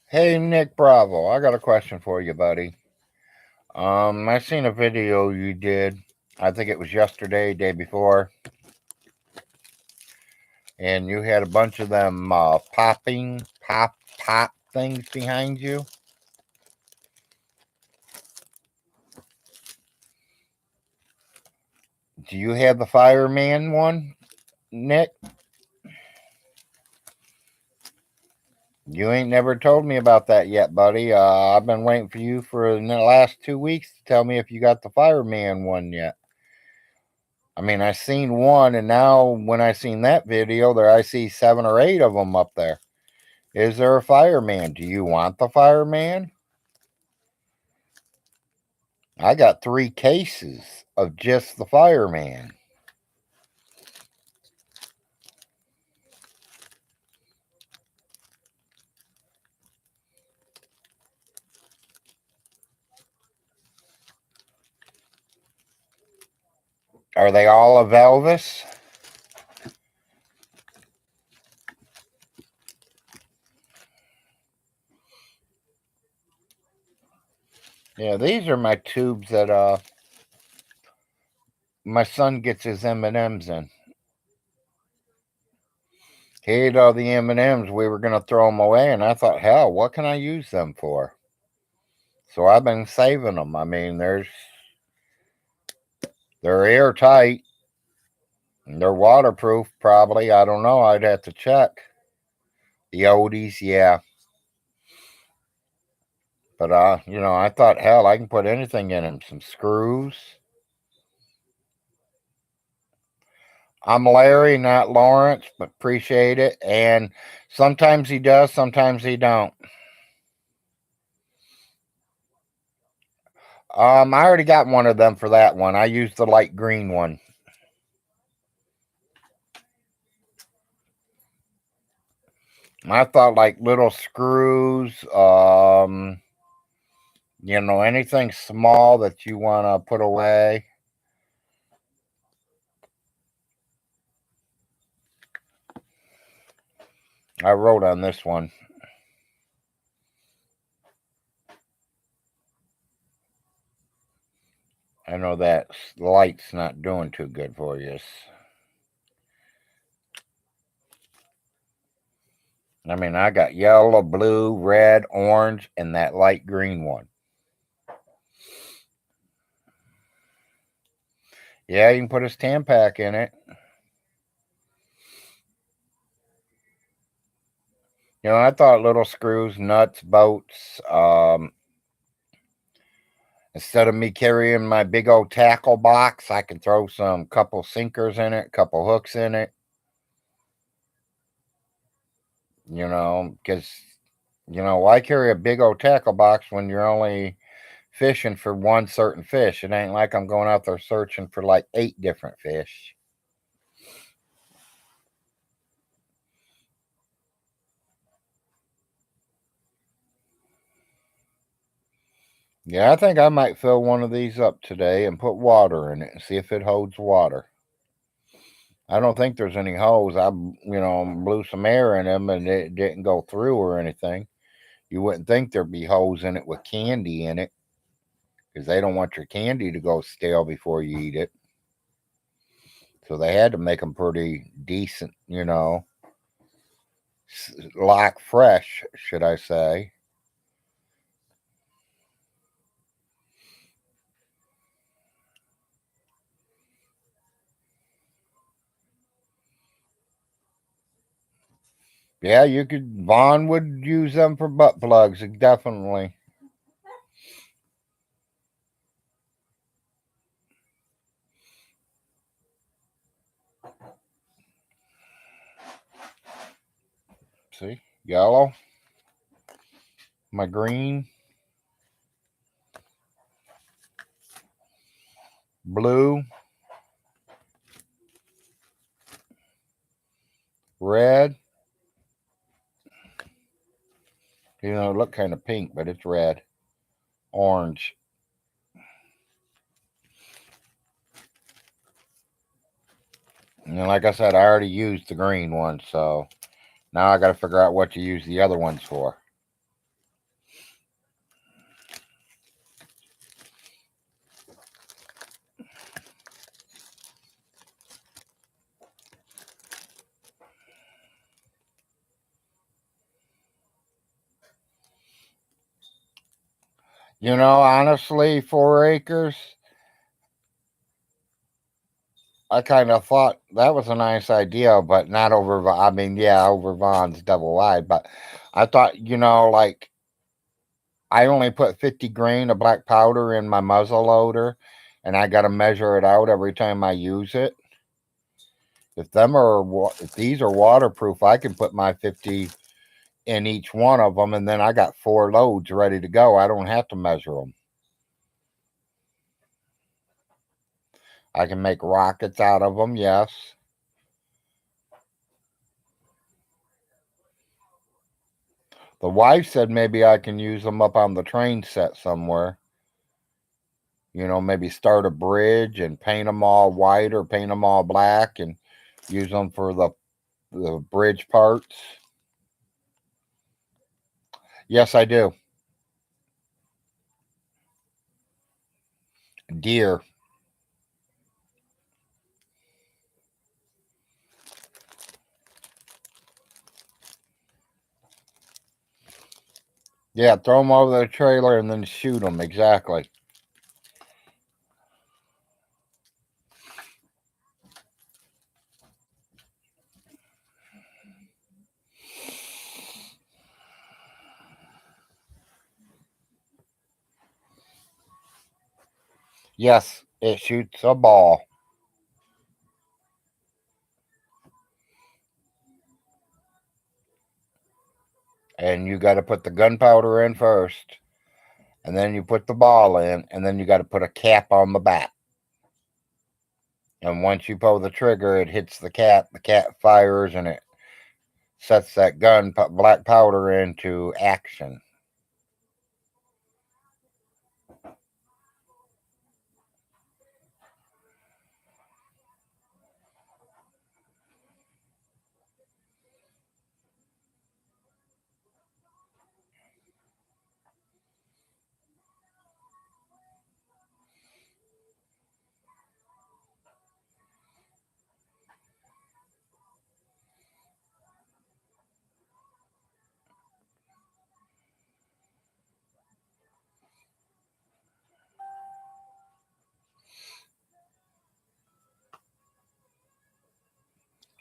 Hey, Nick Bravo, I got a question for you, buddy. I seen a video you did. I think it was yesterday, day before, and you had a bunch of them pop things behind you. Do you have the fireman one, Nick? You ain't never told me about that yet, buddy. I've been waiting for you for the last 2 weeks to tell me if you got the fireman one yet. I mean, I seen one, and now when I seen that video, there I see 7 or 8 of them up there. Is there a fireman? Do you want the fireman? I got 3 cases of just the fireman. Are they all of Elvis? Yeah, these are my tubes that my son gets his M&Ms in. He ate all the M&Ms. We were going to throw them away, and I thought, hell, what can I use them for? So I've been saving them. I mean, they're airtight. They're waterproof, probably. I don't know. I'd have to check. The oldies, yeah. But I thought, hell, I can put anything in them. Some screws. I'm Larry, not Lawrence, but appreciate it. And sometimes he does, sometimes he don't. I already got one of them for that one. I used the light green one. I thought like little screws, anything small that you want to put away. I wrote on this one. I know that light's not doing too good for you. I mean, I got yellow, blue, red, orange, and that light green one. Yeah, you can put a Tampac in it. I thought little screws, nuts, bolts. Instead of me carrying my big old tackle box, I can throw some couple sinkers in it, couple hooks in it. Because, why carry a big old tackle box when you're only fishing for one certain fish? It ain't like I'm going out there searching for like 8 different fish. Yeah, I think I might fill one of these up today and put water in it and see if it holds water. I don't think there's any holes. I blew some air in them and it didn't go through or anything. You wouldn't think there'd be holes in it with candy in it because they don't want your candy to go stale before you eat it. So they had to make them pretty decent, like fresh, should I say. Yeah, Vaughn would use them for butt plugs, definitely. See, yellow, my green, blue, red. It looked kind of pink, but it's red, orange. And like I said, I already used the green one, so now I got to figure out what to use the other ones for. Honestly, 4 acres, I kind of thought that was a nice idea, but not over. I mean, yeah, over Vaughn's double wide, but I thought, like I only put 50 grain of black powder in my muzzle loader, and I got to measure it out every time I use it. If these are waterproof, I can put my 50 in each one of them, and then I got 4 loads ready to go. I don't have to measure them. I can make rockets out of them, yes. The wife said maybe I can use them up on the train set somewhere. Maybe start a bridge and paint them all white or paint them all black and use them for the bridge parts. Yes, I do. Deer. Yeah, throw them over the trailer and then shoot them. Exactly. Yes, it shoots a ball. and you got to put the gunpowder in first, and then you put the ball in, and then you got to put a cap on the back. And once you pull the trigger, it hits the cap fires, and it sets that black powder into action.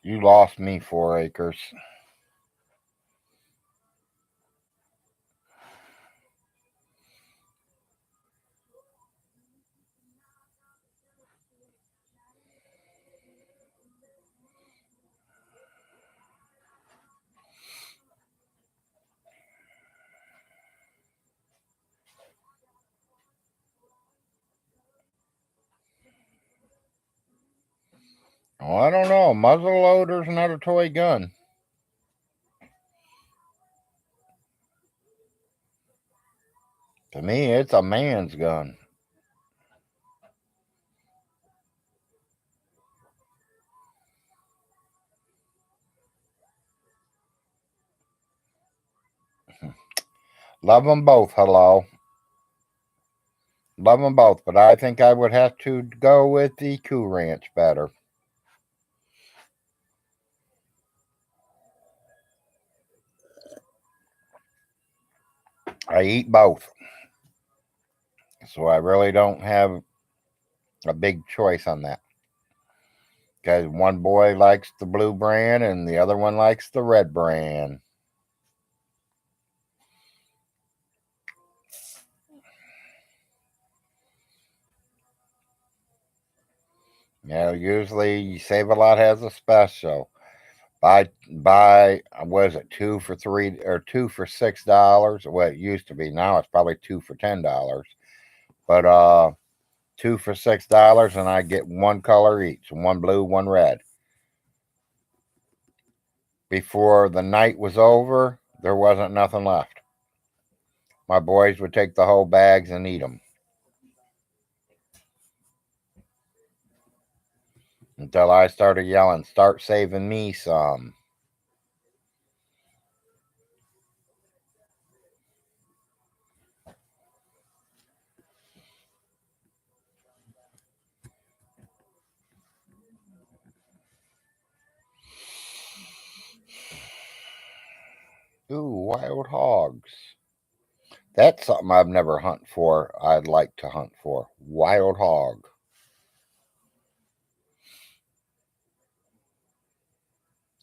You lost me 4 acres. Well, I don't know. Muzzle loader's not a toy gun. To me, it's a man's gun. Love them both, hello. Love them both, but I think I would have to go with the Cool Ranch better. I eat both, so I really don't have a big choice on that. Because one boy likes the blue brand and the other one likes the red brand. Usually Save a Lot has a special. Buy what is it, 2 for $3 or 2 for $6? Well, it used to be. Now it's probably 2 for $10. But 2 for $6, and I get one color each, one blue, one red. Before the night was over, there wasn't nothing left. My boys would take the whole bags and eat them. Until I started yelling, "Start saving me some." Ooh, wild hogs. That's something I've never hunt for. I'd like to hunt for. Wild hog.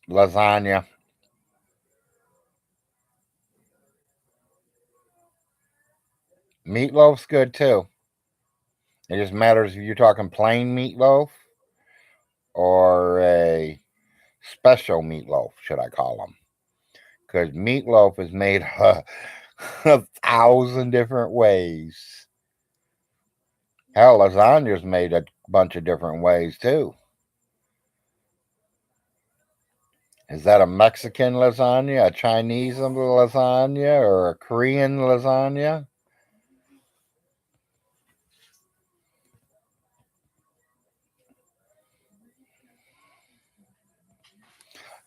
Lasagna. Meatloaf's good too. It just matters if you're talking plain meatloaf or a special meatloaf, should I call them? Because meatloaf is made a 1,000 different ways. Hell, lasagna's made a bunch of different ways too. Is that a Mexican lasagna, a Chinese lasagna, or a Korean lasagna?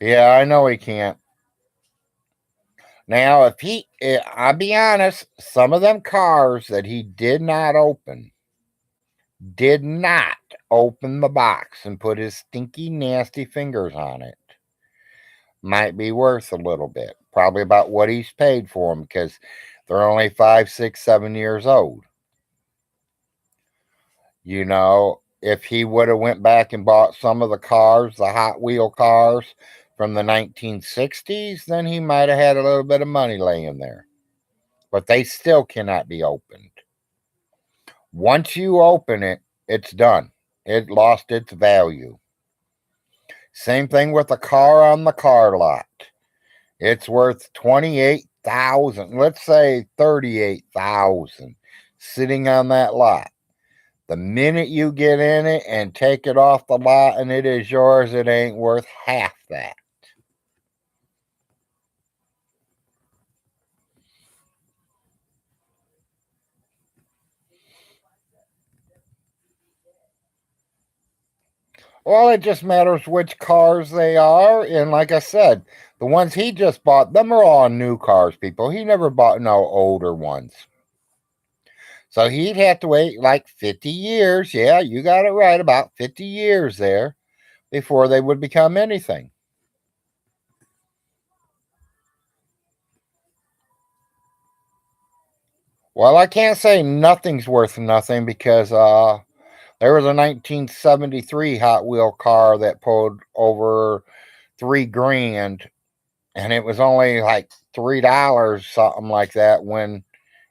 Yeah, I know he can't. Now, I'll be honest, some of them cars that he did not open the box and put his stinky, nasty fingers on it. Might be worth a little bit. Probably about what he's paid for them because they're only 5, 6, 7 years old. If he would have went back and bought some of the cars, the Hot Wheel cars from the 1960s, then he might have had a little bit of money laying there. But they still cannot be opened. Once you open it, it's done. It lost its value. Same thing with a car on the car lot. It's worth $28,000, 38,000, let's say 38,000 sitting on that lot. The minute you get in it and take it off the lot and it is yours, it ain't worth half that. Well, it just matters which cars they are. And like I said, the ones he just bought, them are all new cars, people. He never bought no older ones. So he'd have to wait like 50 years. Yeah, you got it right, about 50 years there before they would become anything. Well, I can't say nothing's worth nothing because there was a 1973 Hot Wheel car that pulled over $3,000, and it was only like $3, something like that, when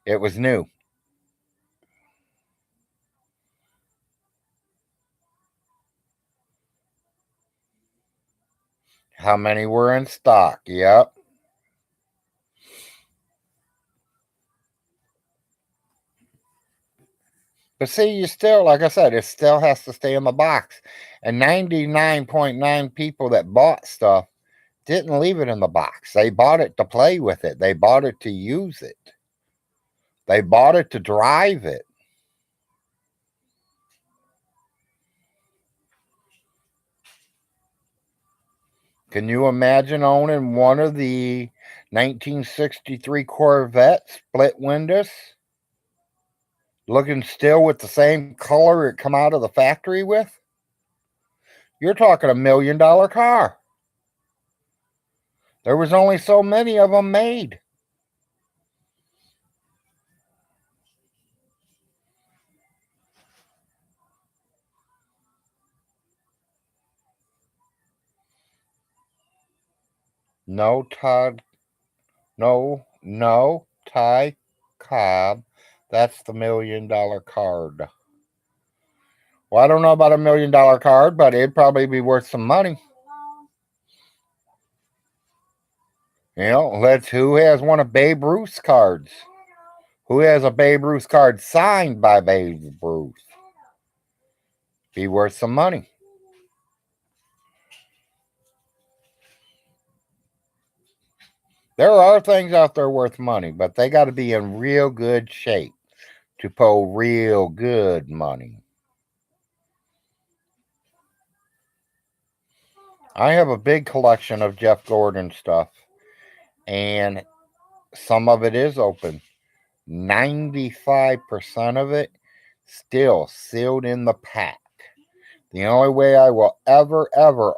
it was new. How many were in stock? Yep. But see, you still, like I said, it still has to stay in the box. And 99.9 people that bought stuff didn't leave it in the box. They bought it to play with it. They bought it to use it. They bought it to drive it. Can you imagine owning one of the 1963 Corvette split windows? Looking still with the same color it come out of the factory with? You're talking $1 million car. There was only so many of them made. No Todd, no Ty Cobb. That's the $1 million card. Well, I don't know about $1 million card, but it'd probably be worth some money. You know, let's who has one of Babe Ruth's cards? Who has a Babe Ruth card signed by Babe Ruth? Be worth some money. There are things out there worth money, but they got to be in real good shape to pull real good money. I have a big collection of Jeff Gordon stuff, and some of it is open. 95% of it still sealed in the pack. The only way I will ever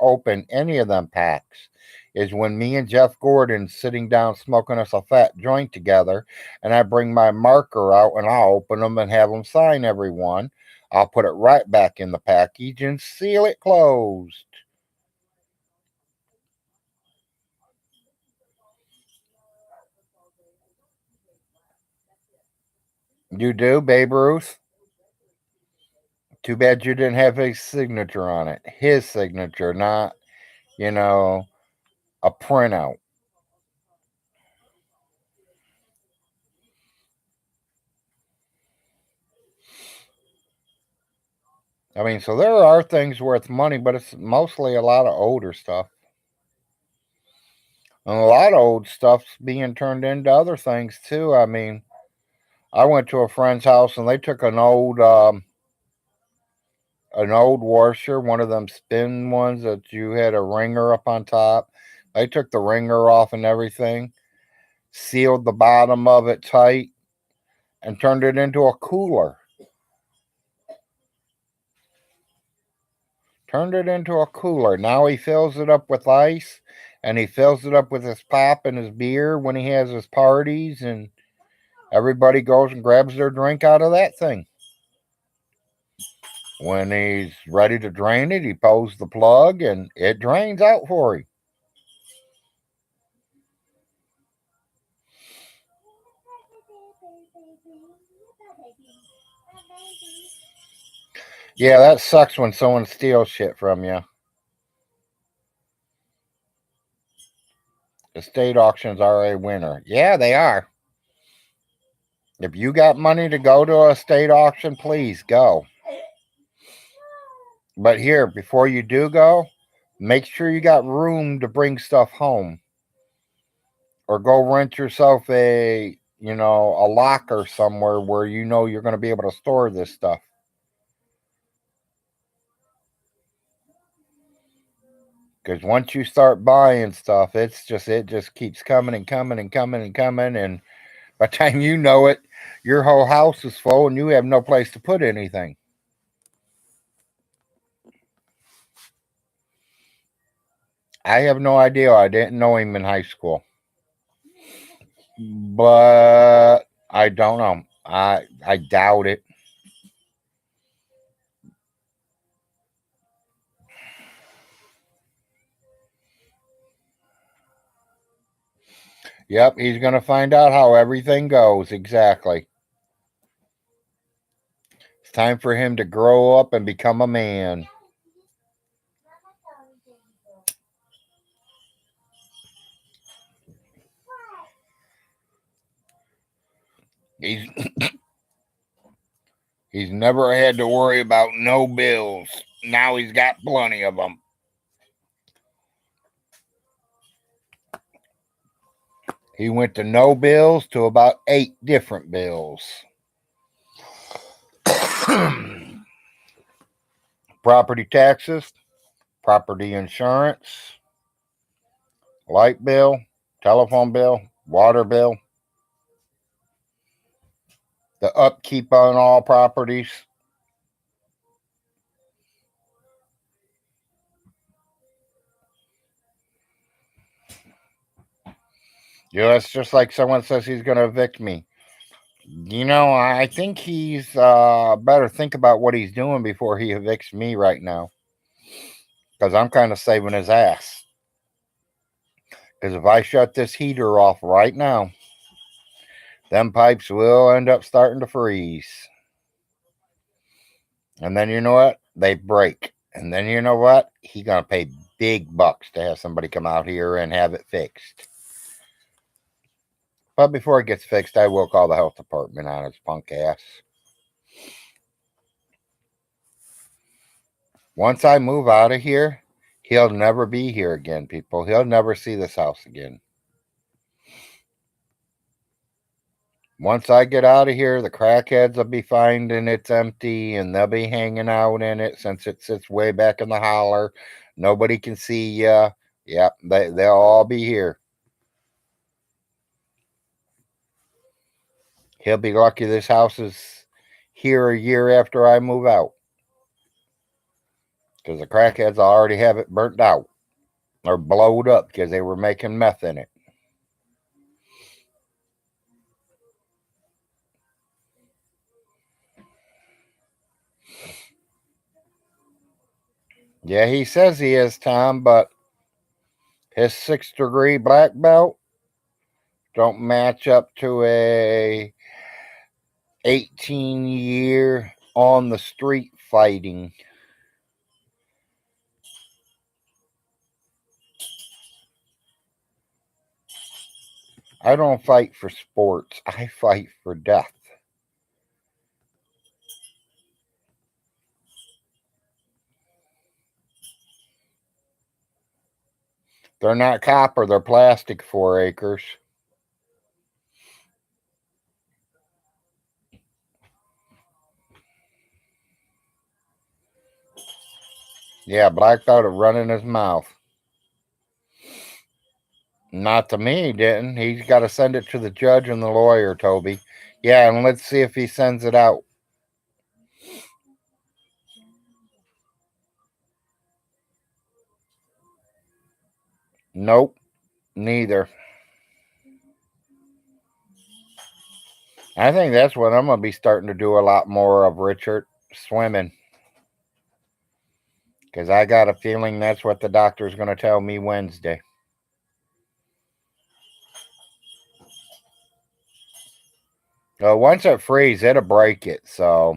open any of them packs is when me and Jeff Gordon sitting down smoking us a fat joint together, and I bring my marker out and I'll open them and have them sign every one. I'll put it right back in the package and seal it closed. You do, Babe Ruth? Too bad you didn't have his signature on it. His signature, not, you know, a printout. I mean, so there are things worth money, but it's mostly a lot of older stuff. And a lot of old stuff's being turned into other things too. I mean, I went to a friend's house and they took an old washer, one of them spin ones that you had a ringer up on top. They took the ringer off and everything, sealed the bottom of it tight, and turned it into a cooler. Turned it into a cooler. Now he fills it up with ice, and he fills it up with his pop and his beer when he has his parties, and everybody goes and grabs their drink out of that thing. When he's ready to drain it, he pulls the plug and it drains out for him. Yeah, that sucks when someone steals shit from you. Estate auctions are a winner. Yeah, they are. If you got money to go to a estate auction, please go. But here, before you do go, make sure you got room to bring stuff home. Or go rent yourself a locker somewhere where you know you're going to be able to store this stuff. Because once you start buying stuff, it just keeps coming and coming and coming and coming, and by the time you know it, your whole house is full and you have no place to put anything. I have no idea. I didn't know him in high school, but I don't know. I doubt it. Yep, he's going to find out how everything goes exactly. It's time for him to grow up and become a man. He's he's never had to worry about no bills. Now he's got plenty of them. He went to no bills to about 8 different bills. Property taxes, property insurance, light bill, telephone bill, water bill, the upkeep on all properties. It's just like someone says he's going to evict me. I think he's better think about what he's doing before he evicts me right now. Because I'm kind of saving his ass. Because if I shut this heater off right now, them pipes will end up starting to freeze. And then you know what? They break. And then you know what? He's going to pay big bucks to have somebody come out here and have it fixed. But before it gets fixed, I will call the health department on his punk ass. Once I move out of here, he'll never be here again, people. He'll never see this house again. Once I get out of here, the crackheads will be finding it's empty and they'll be hanging out in it since it sits way back in the holler. Nobody can see ya. Yep, they'll all be here. He'll be lucky this house is here a year after I move out. Because the crackheads already have it burnt out or blowed up because they were making meth in it. Yeah, he says he is, Tom, but his 6th-degree black belt don't match up to a 18-year on the street fighting. I don't fight for sports. I fight for death. They're not copper, they're plastic 4 acres. Yeah, black belt will run in his mouth. Not to me, he didn't. He's got to send it to the judge and the lawyer, Toby. Yeah, and let's see if he sends it out. Nope, neither. I think that's what I'm going to be starting to do a lot more of, Richard. Swimming. Because I got a feeling that's what the doctor's going to tell me Wednesday. Well, once it freezes, it'll break it, so.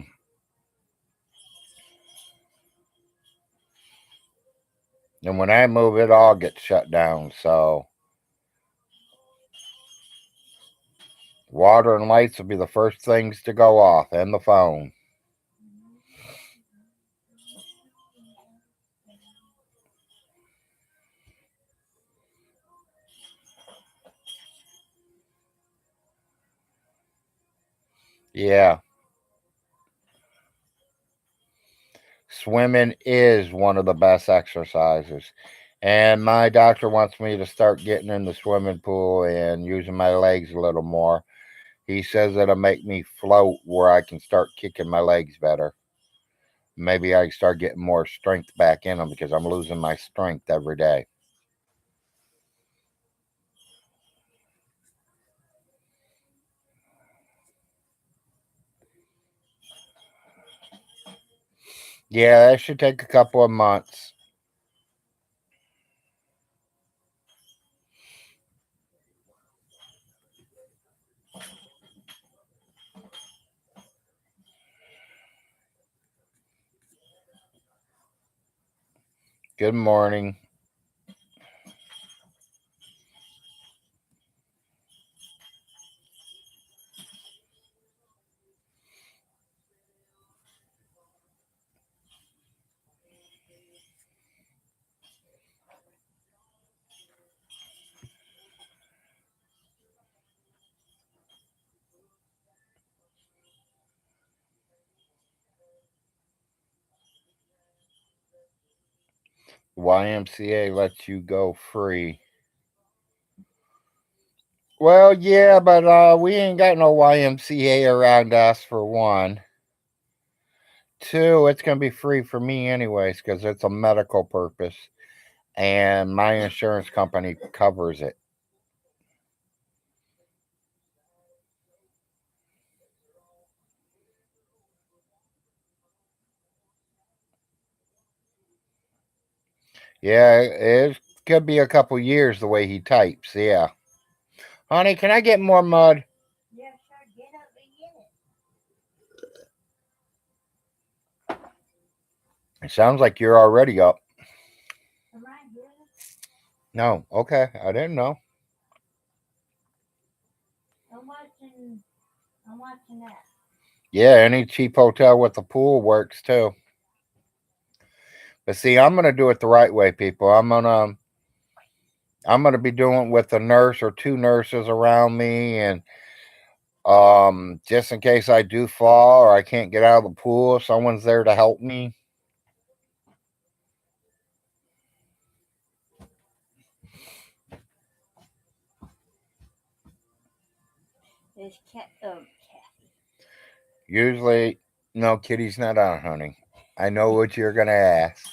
And when I move, it all gets shut down, so. Water and lights will be the first things to go off, and the phone. Yeah. Swimming is one of the best exercises. And my doctor wants me to start getting in the swimming pool and using my legs a little more. He says it'll make me float where I can start kicking my legs better. Maybe I can start getting more strength back in them because I'm losing my strength every day. Yeah, that should take a couple of months. Good morning. YMCA lets you go free. Well, yeah, but we ain't got no YMCA around us for one. Two, it's going to be free for me anyways because it's a medical purpose and my insurance company covers it. Yeah, it could be a couple years the way he types. Yeah. Honey, can I get more mud? Yeah, sure. Get up and get it. It sounds like you're already up. Am I here? No. Okay. I didn't know. I'm watching. I'm watching that. Yeah, any cheap hotel with a pool works too. But see, I'm gonna do it the right way, people. I'm gonna be doing it with a nurse or two nurses around me, and just in case I do fall or I can't get out of the pool, someone's there to help me. There's cat. Oh, Kathy. Usually, no, Kitty's not on, honey. I know what you're gonna ask.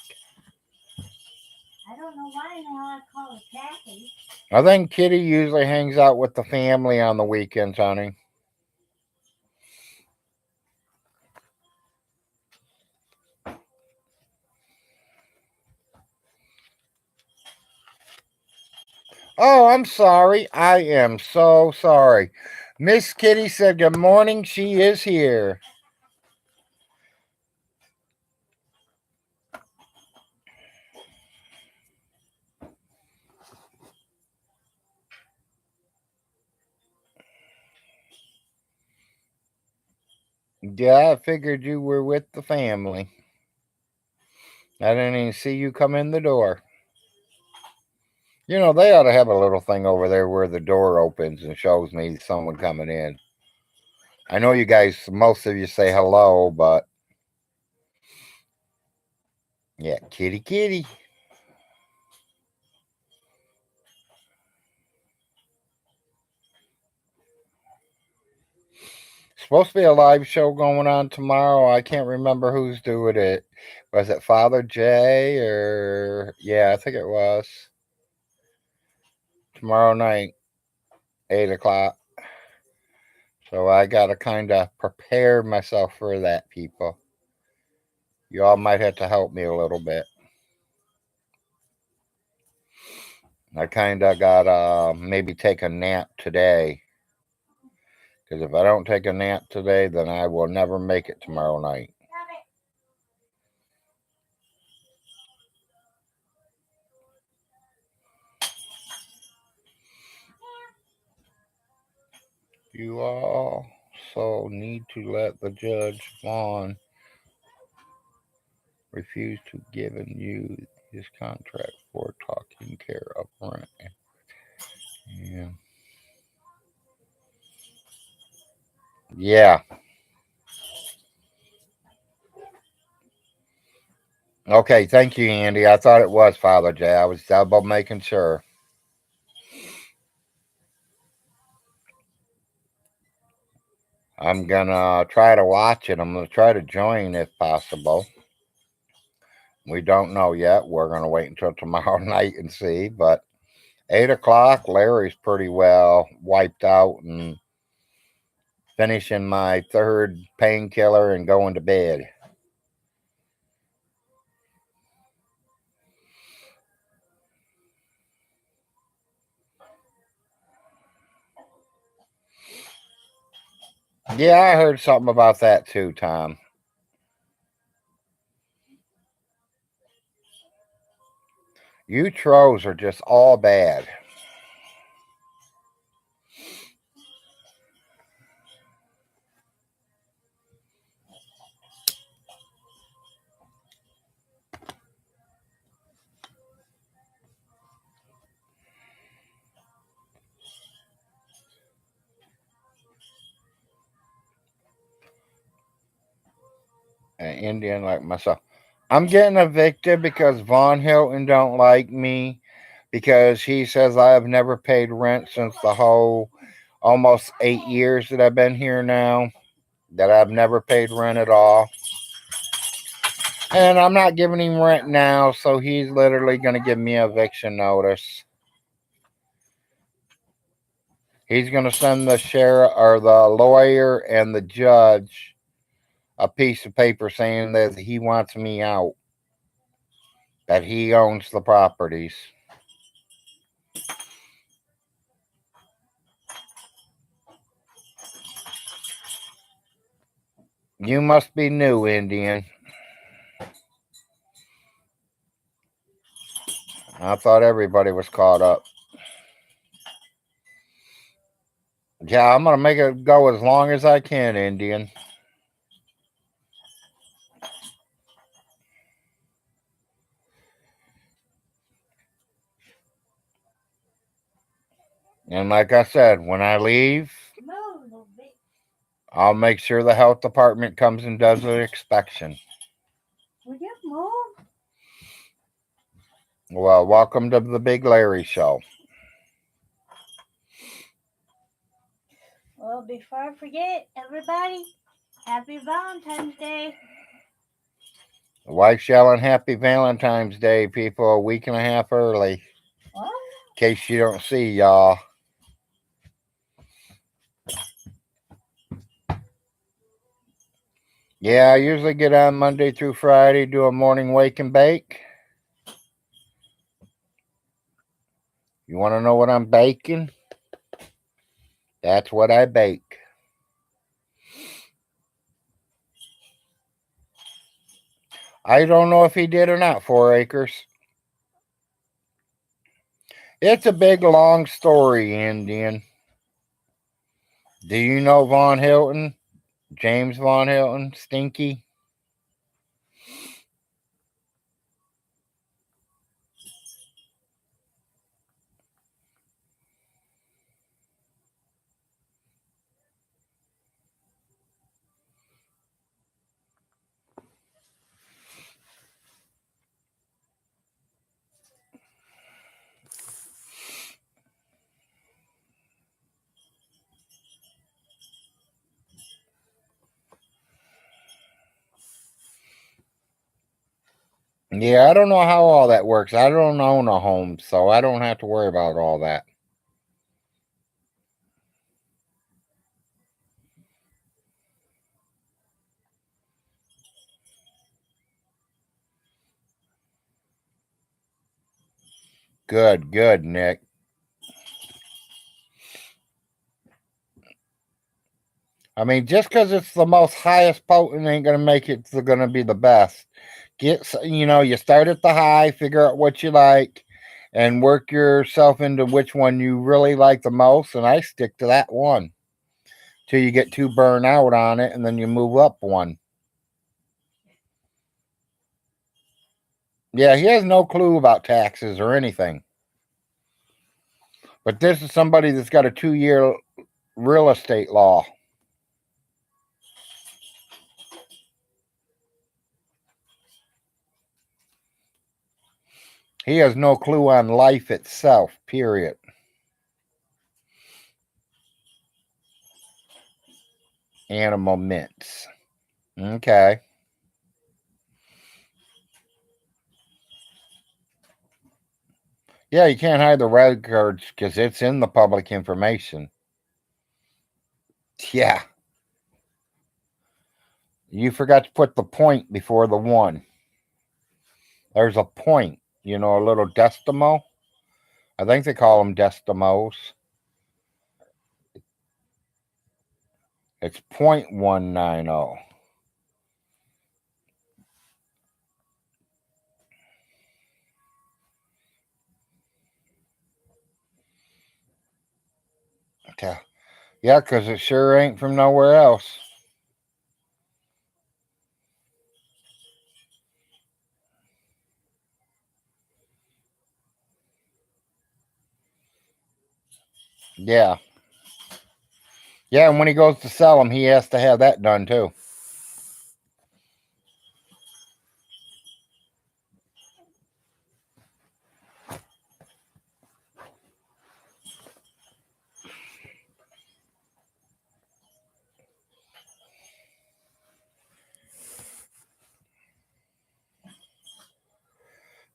I don't know why now I call her Kathy. I think Kitty usually hangs out with the family on the weekends, honey. Oh, I'm sorry. I am so sorry. Miss Kitty said good morning. She is here. Yeah, I figured you were with the family. I didn't even see you come in the door. You know, they ought to have a little thing over there where the door opens and shows me someone coming in. I know you guys, most of you say hello, but yeah, kitty, kitty. Supposed to be a live show going on tomorrow. I can't remember who's doing it. Was it Father Jay or yeah, I think it was tomorrow night, 8 o'clock. So I gotta kind of prepare myself for that, people. You all might have to help me a little bit. I kind of gotta maybe take a nap today. Because if I don't take a nap today, then I will never make it tomorrow night. You also need to let the judge Vaughn refuse to giving you his contract for taking care of rent. Yeah. Yeah. Okay, thank you, Andy. I thought it was Father J. I was double making sure. I'm gonna try to watch it. I'm gonna try to join if possible. We don't know yet. We're gonna wait until tomorrow night and see. But 8 o'clock, Larry's pretty well wiped out and finishing my third painkiller and going to bed. Yeah, I heard something about that too, Tom. You trolls are just all bad. An Indian like myself. I'm getting evicted because Von Hilton don't like me because he says I have never paid rent since the whole almost 8 years that I've been here now. That I've never paid rent at all. And I'm not giving him rent now, so he's literally going to give me an eviction notice. He's going to send the sheriff or the lawyer and the judge a piece of paper saying that he wants me out, that he owns the properties. You must be new, Indian. I thought everybody was caught up. Yeah, I'm going to make it go as long as I can, Indian. And like I said, when I leave, I'll make sure the health department comes and does an inspection. Would you move? Well, welcome to the Big Larry Show. Well, before I forget, everybody, happy Valentine's Day. The wife's yelling Happy Valentine's Day, people, a week and a half early. What? In case you don't see, y'all. Yeah, I usually get on Monday through Friday, do a morning wake and bake. You want to know what I'm baking? That's what I bake. I don't know if he did or not, 4 acres. It's a big, long story, Indian. Do you know Von Hilton? James Von Hilton? Stinky? Yeah, I don't know how all that works. I don't own a home, so I don't have to worry about all that. Good, good, Nick. I mean, just because it's the most highest potent ain't going to make it going to be the best. You start at the high, figure out what you like, and work yourself into which one you really like the most. And I stick to that one. till you get too burnt out on it, and then you move up one. Yeah, he has no clue about taxes or anything. But this is somebody that's got a 2-year real estate law. He has no clue on life itself, period. Animal mints. Okay. Yeah, you can't hide the records because it's in the public information. Yeah. You forgot to put the point before the one. There's a point, a little decimo. I think they call them decimos. It's 0.190. Yeah, because it sure ain't from nowhere else. Yeah. Yeah, and when he goes to sell them, he has to have that done too.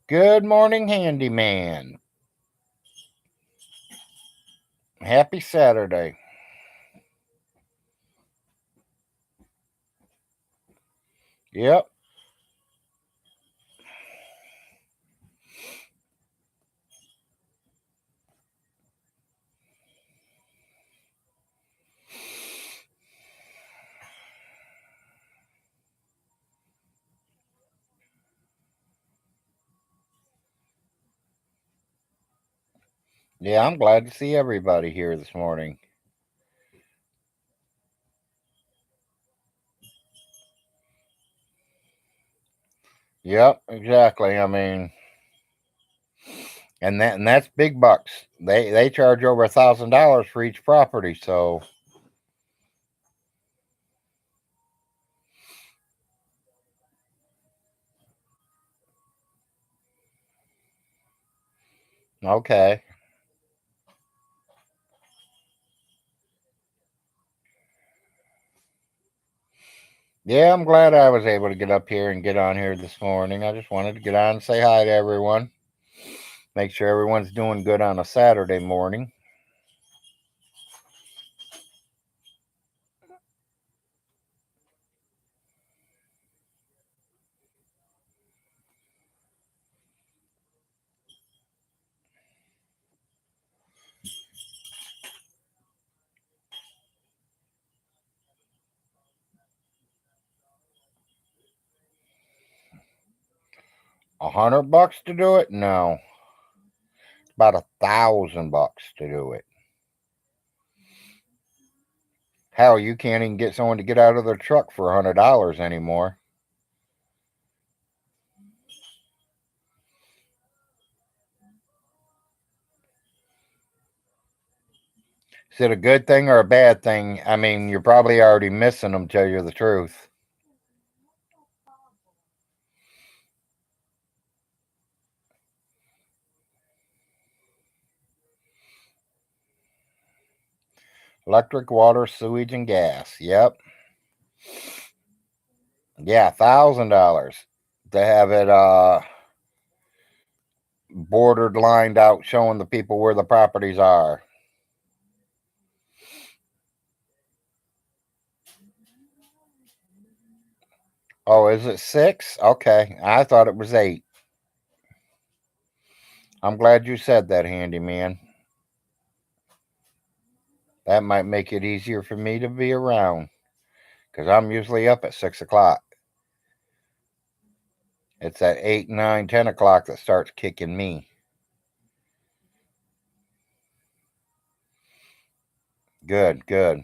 Good morning, handyman. Happy Saturday. Yep. Yeah, I'm glad to see everybody here this morning. Yep, exactly. I mean, and that's big bucks. They charge over $1,000 for each property. So okay. Yeah, I'm glad I was able to get up here and get on here this morning. I just wanted to get on and say hi to everyone. Make sure everyone's doing good on a Saturday morning. $100 to do it? No, about $1,000 to do it. Hell, you can't even get someone to get out of their truck for $100 anymore. Is it a good thing or a bad thing? I mean, you're probably already missing them, tell you the truth. Electric, water, sewage, and gas. Yep. Yeah, $1,000 to have it bordered, lined out, showing the people where the properties are. Oh, is it 6? Okay, I thought it was 8. I'm glad you said that, handyman. That might make it easier for me to be around, because I'm usually up at 6 o'clock. It's at 8, 9, 10 o'clock that starts kicking me. Good, good.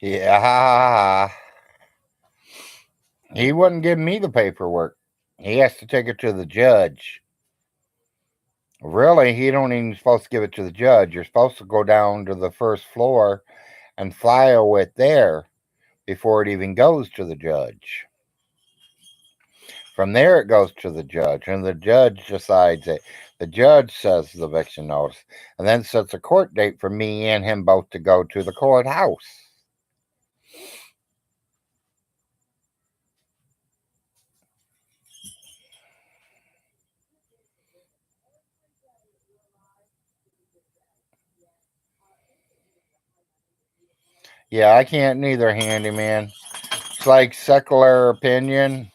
Yeah. He wouldn't give me the paperwork. He has to take it to the judge. Really, he don't even supposed to give it to the judge. You're supposed to go down to the first floor and file it there before it even goes to the judge. From there, it goes to the judge, and the judge decides it. The judge says the eviction notice, and then sets a court date for me and him both to go to the courthouse. Yeah, I can't neither, handyman. It's like secular opinion.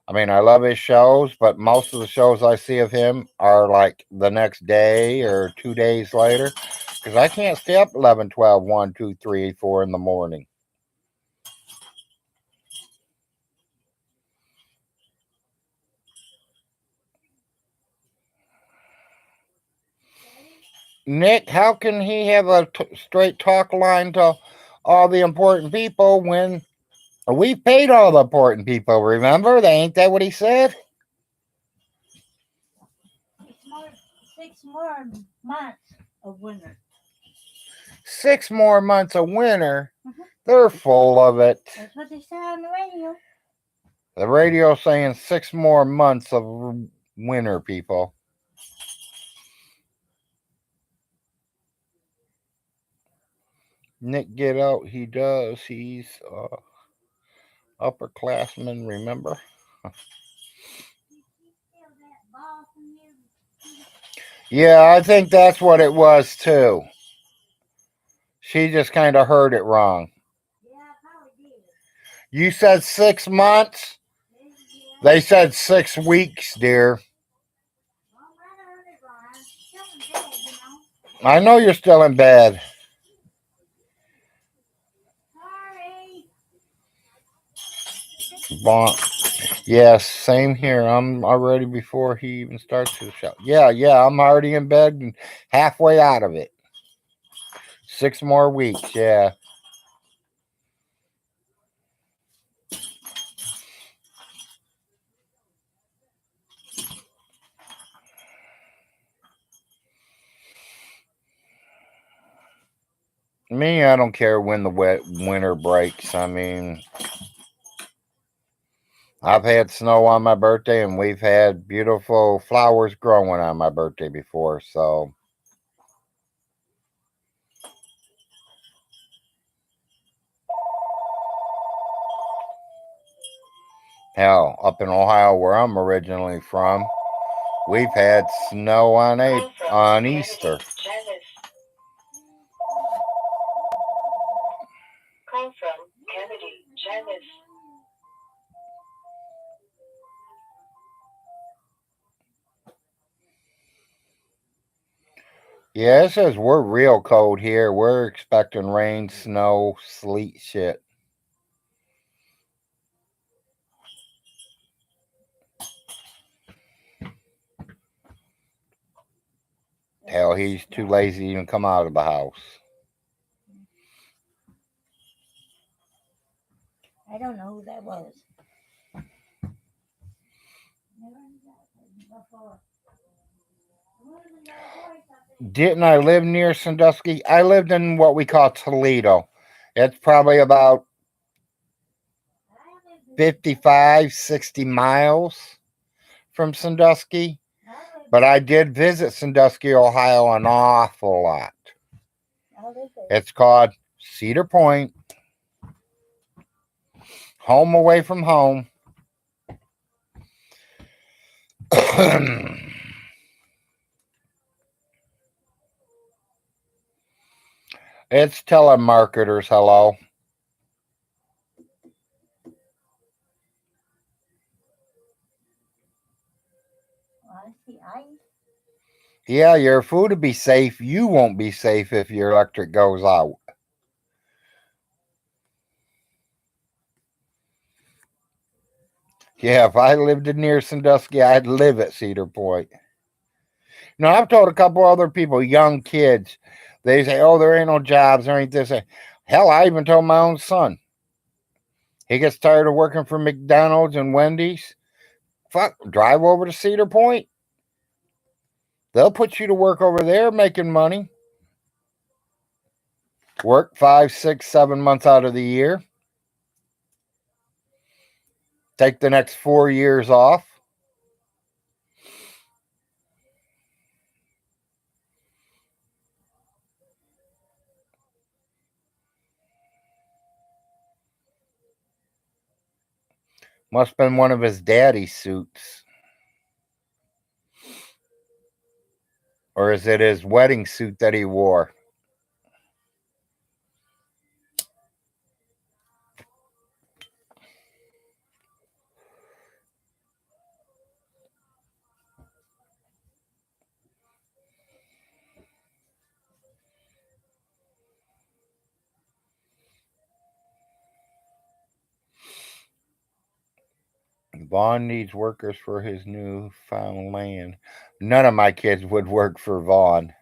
I mean, I love his shows, but most of the shows I see of him are like the next day or 2 days later. Because I can't stay up 11, 12, 1, 2, 3, 4 in the morning. Nick, how can he have a straight talk line to all the important people when we paid all the important people? Remember? Ain't that what he said? 6 more months of winter. 6 more months of winter. They're full of it. That's what they said on the radio. The radio saying 6 more months of winter, people. Nick, get out. He does. He's upperclassman, remember? Yeah, I think that's what it was too. She just kind of heard it wrong. Yeah, I probably did. You said 6 months? They said 6 weeks, dear. Well, I heard it wrong. I'm still in bed, you know. I know you're still in bed. Sorry. Bon. Yes, same here. I'm already before he even starts his show. Yeah, I'm already in bed and halfway out of it. 6 more weeks, yeah. Me, I don't care when the winter breaks. I mean, I've had snow on my birthday, and we've had beautiful flowers growing on my birthday before, so. Hell, up in Ohio, where I'm originally from, we've had snow on Easter. Call from Kennedy, Janice. Yeah, it says we're real cold here. We're expecting rain, snow, sleet, shit. Hell, he's too lazy to even come out of the house. I don't know who that was. Never heard that before. Didn't I live near Sandusky? I lived in what we call Toledo. It's probably about 55, 60 miles from Sandusky. But I did visit Sandusky, Ohio an awful lot. It's called Cedar Point. Home away from home. It's telemarketers, hello. Yeah, your food will be safe. You won't be safe if your electric goes out. Yeah, if I lived near Sandusky, I'd live at Cedar Point. Now, I've told a couple other people, young kids, they say, oh, there ain't no jobs, there ain't this. Hell, I even told my own son. He gets tired of working for McDonald's and Wendy's. Fuck, drive over to Cedar Point. They'll put you to work over there making money. Work 5, 6, 7 months out of the year. Take the next 4 years off. Must have been one of his daddy's suits. Or is it his wedding suit that he wore? Vaughn needs workers for his newfound land. None of my kids would work for Vaughn.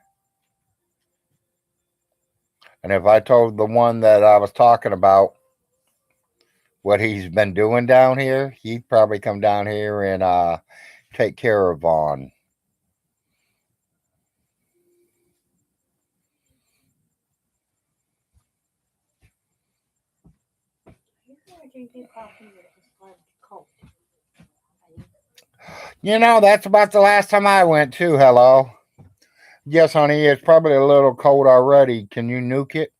And if I told the one that I was talking about what he's been doing down here, he'd probably come down here and take care of Vaughn. You know, that's about the last time I went too. Hello. Yes, honey, it's probably a little cold already. Can you nuke it?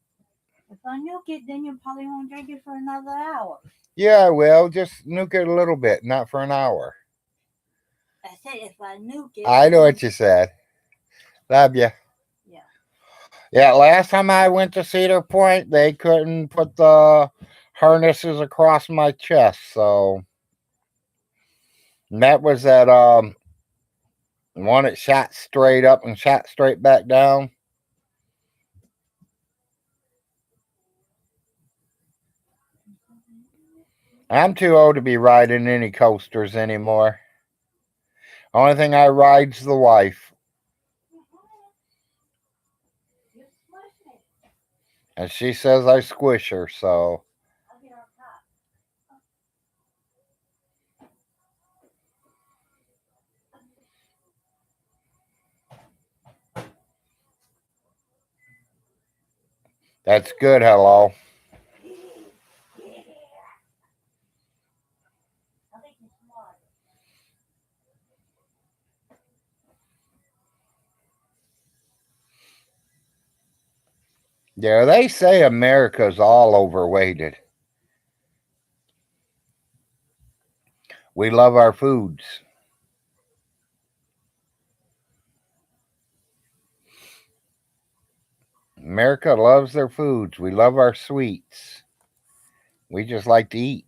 If I nuke it, then you probably won't drink it for another hour. Yeah, I will. Just nuke it a little bit, not for an hour. I said if I nuke it. I know what you said. Love you. Yeah. Yeah, last time I went to Cedar Point, they couldn't put the harnesses across my chest, so and that was that one that shot straight up and shot straight back down. I'm too old to be riding any coasters anymore. Only thing I ride's the wife. And she says I squish her, so. That's good, hello. Yeah, they say America's all overweighted. We love our foods. America loves their foods. We love our sweets. We just like to eat.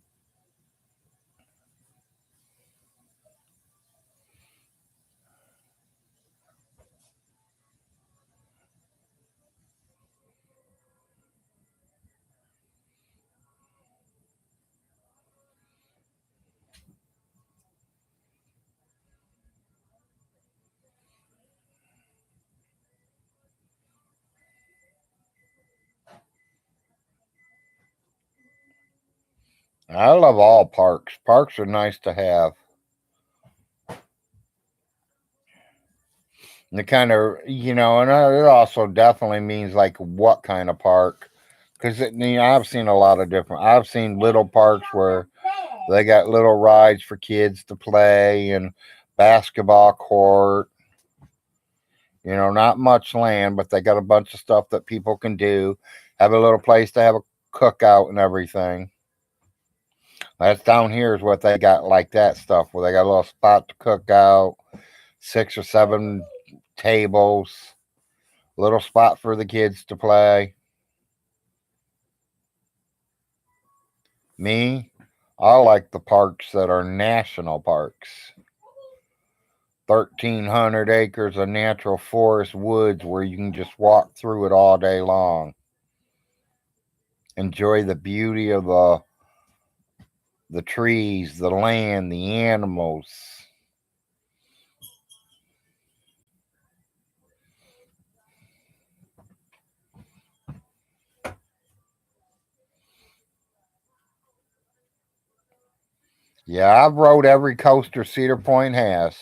I love all parks. Parks are nice to have. And it kind of, and it also definitely means like what kind of park. Because, I've seen a lot of different, I've seen little parks where they got little rides for kids to play and basketball court. Not much land, but they got a bunch of stuff that people can do. Have a little place to have a cookout and everything. That's down here is what they got like that stuff where they got a little spot to cook out, 6 or 7 tables, little spot for the kids to play. Me, I like the parks that are national parks. 1,300 acres of natural forest woods where you can just walk through it all day long. Enjoy the beauty of the trees, the land, the animals. Yeah, I've rode every coaster Cedar Point has.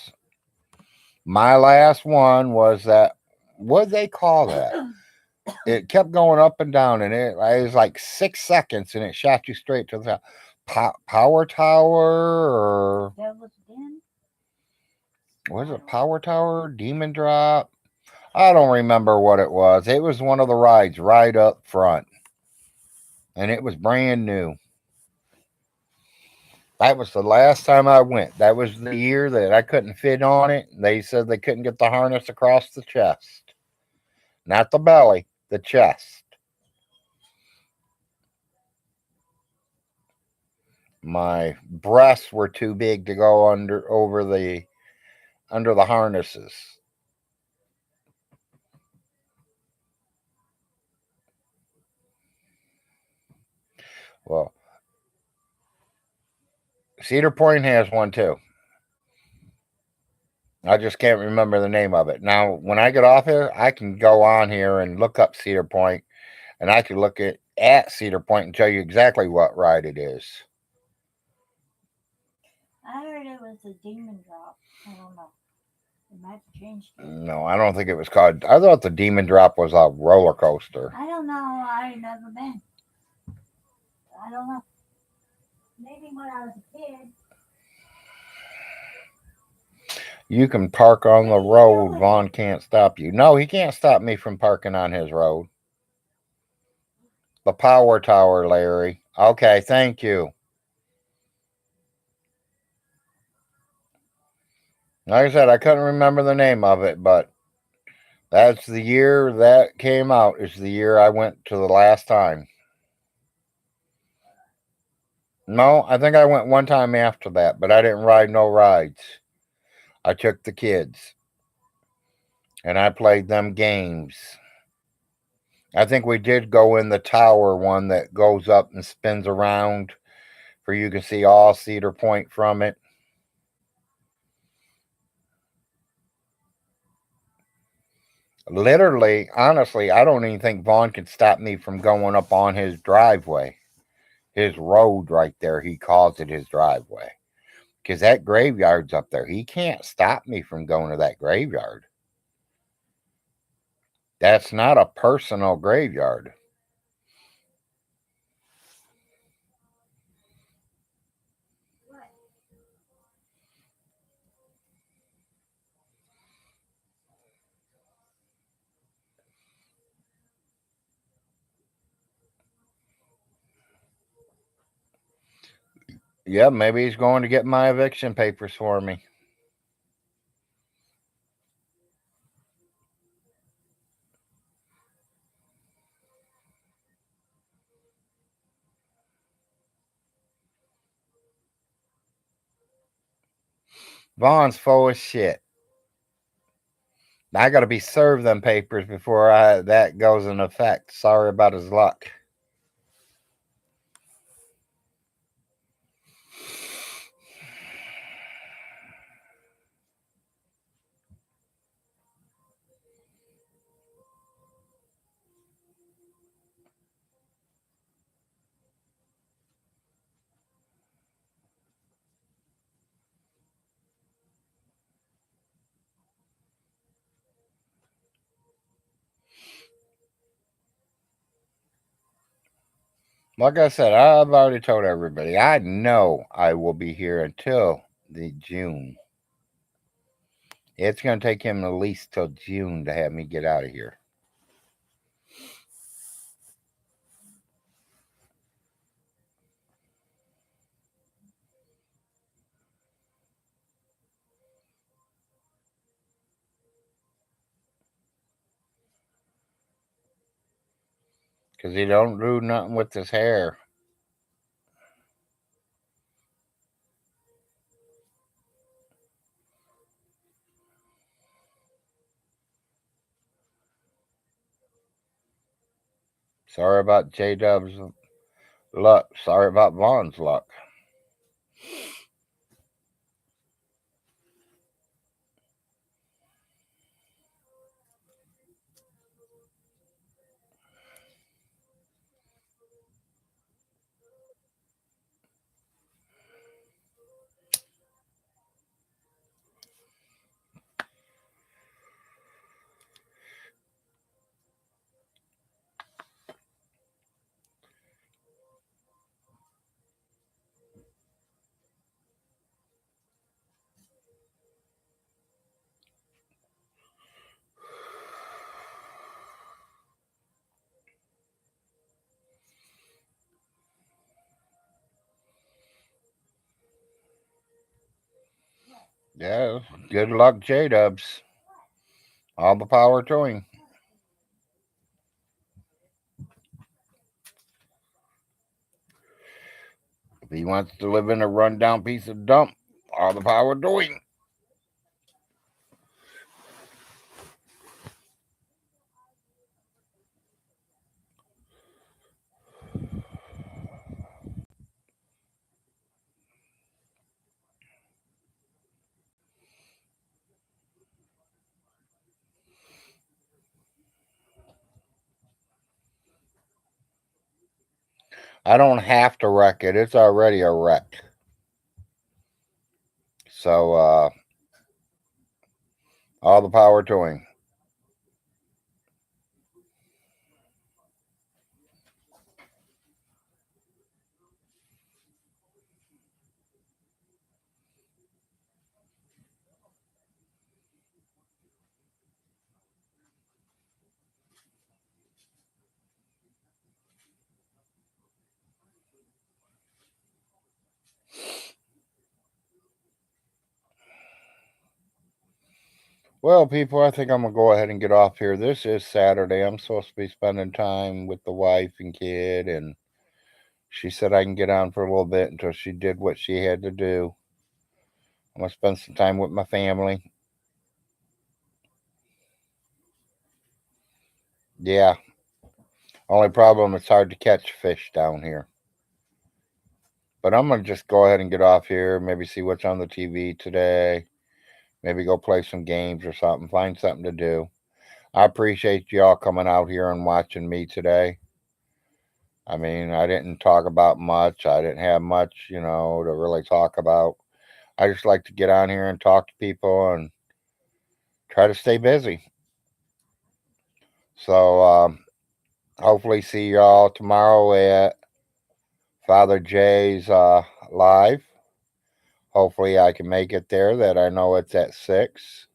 My last one was that, what do they call that? It kept going up and down, and it was like 6 seconds, and it shot you straight to the power tower, or Devil's Den. was it Power Tower? Demon Drop? I don't remember what it was. It was one of the rides right up front, and it was brand new. That was the last time I went. That was the year that I couldn't fit on it. They said they couldn't get the harness across the chest. Not the belly, the chest. My breasts were too big to go under the harnesses. Well, Cedar Point has one too. I just can't remember the name of it. Now, when I get off here, I can go on here and look up Cedar Point, and I can look at Cedar Point and tell you exactly what ride it is. I heard it was a Demon Drop. I don't know. It might have changed it. No, I don't think it was called. I thought the Demon Drop was a roller coaster. I don't know. I ain't never been. I don't know. Maybe when I was a kid. You can park on the road. Vaughn can't stop you. No, he can't stop me from parking on his road. The power tower, Larry. Okay, thank you. Like I said, I couldn't remember the name of it, but that's the year that came out. Is the year I went to the last time. No, I think I went one time after that, but I didn't ride no rides. I took the kids and I played them games. I think we did go in the tower one that goes up and spins around for you can see all Cedar Point from it. Literally, honestly, I don't even think Vaughn could stop me from going up on his driveway. His road right there, he calls it his driveway. Because that graveyard's up there. He can't stop me from going to that graveyard. That's not a personal graveyard. Yeah, maybe he's going to get my eviction papers for me. Vaughn's full of shit. I got to be served them papers before that goes in effect. Sorry about his luck. Like I said, I've already told everybody, I know I will be here until the June. It's going to take him at least till June to have me get out of here. Because he don't do nothing with his hair. Sorry about J-Dub's luck. Sorry about Vaughn's luck. Yeah, good luck, J-Dubs. All the power to him. If he wants to live in a rundown piece of dump, all the power to him. I don't have to wreck it. It's already a wreck. So, all the power to him. Well, people, I think I'm going to go ahead and get off here. This is Saturday. I'm supposed to be spending time with the wife and kid, and she said I can get on for a little bit until she did what she had to do. I'm going to spend some time with my family. Yeah. Only problem, it's hard to catch fish down here. But I'm going to just go ahead and get off here, maybe see what's on the TV today, maybe go play some games or something, find something to do. I appreciate y'all coming out here and watching me today. I mean, I didn't talk about much. I didn't have much, to really talk about. I just like to get on here and talk to people and try to stay busy. So, hopefully see y'all tomorrow at Father Jay's live. Hopefully I can make it there. That I know it's at 6.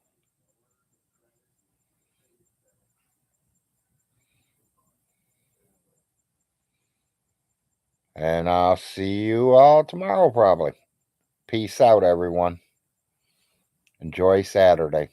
And I'll see you all tomorrow probably. Peace out, everyone. Enjoy Saturday.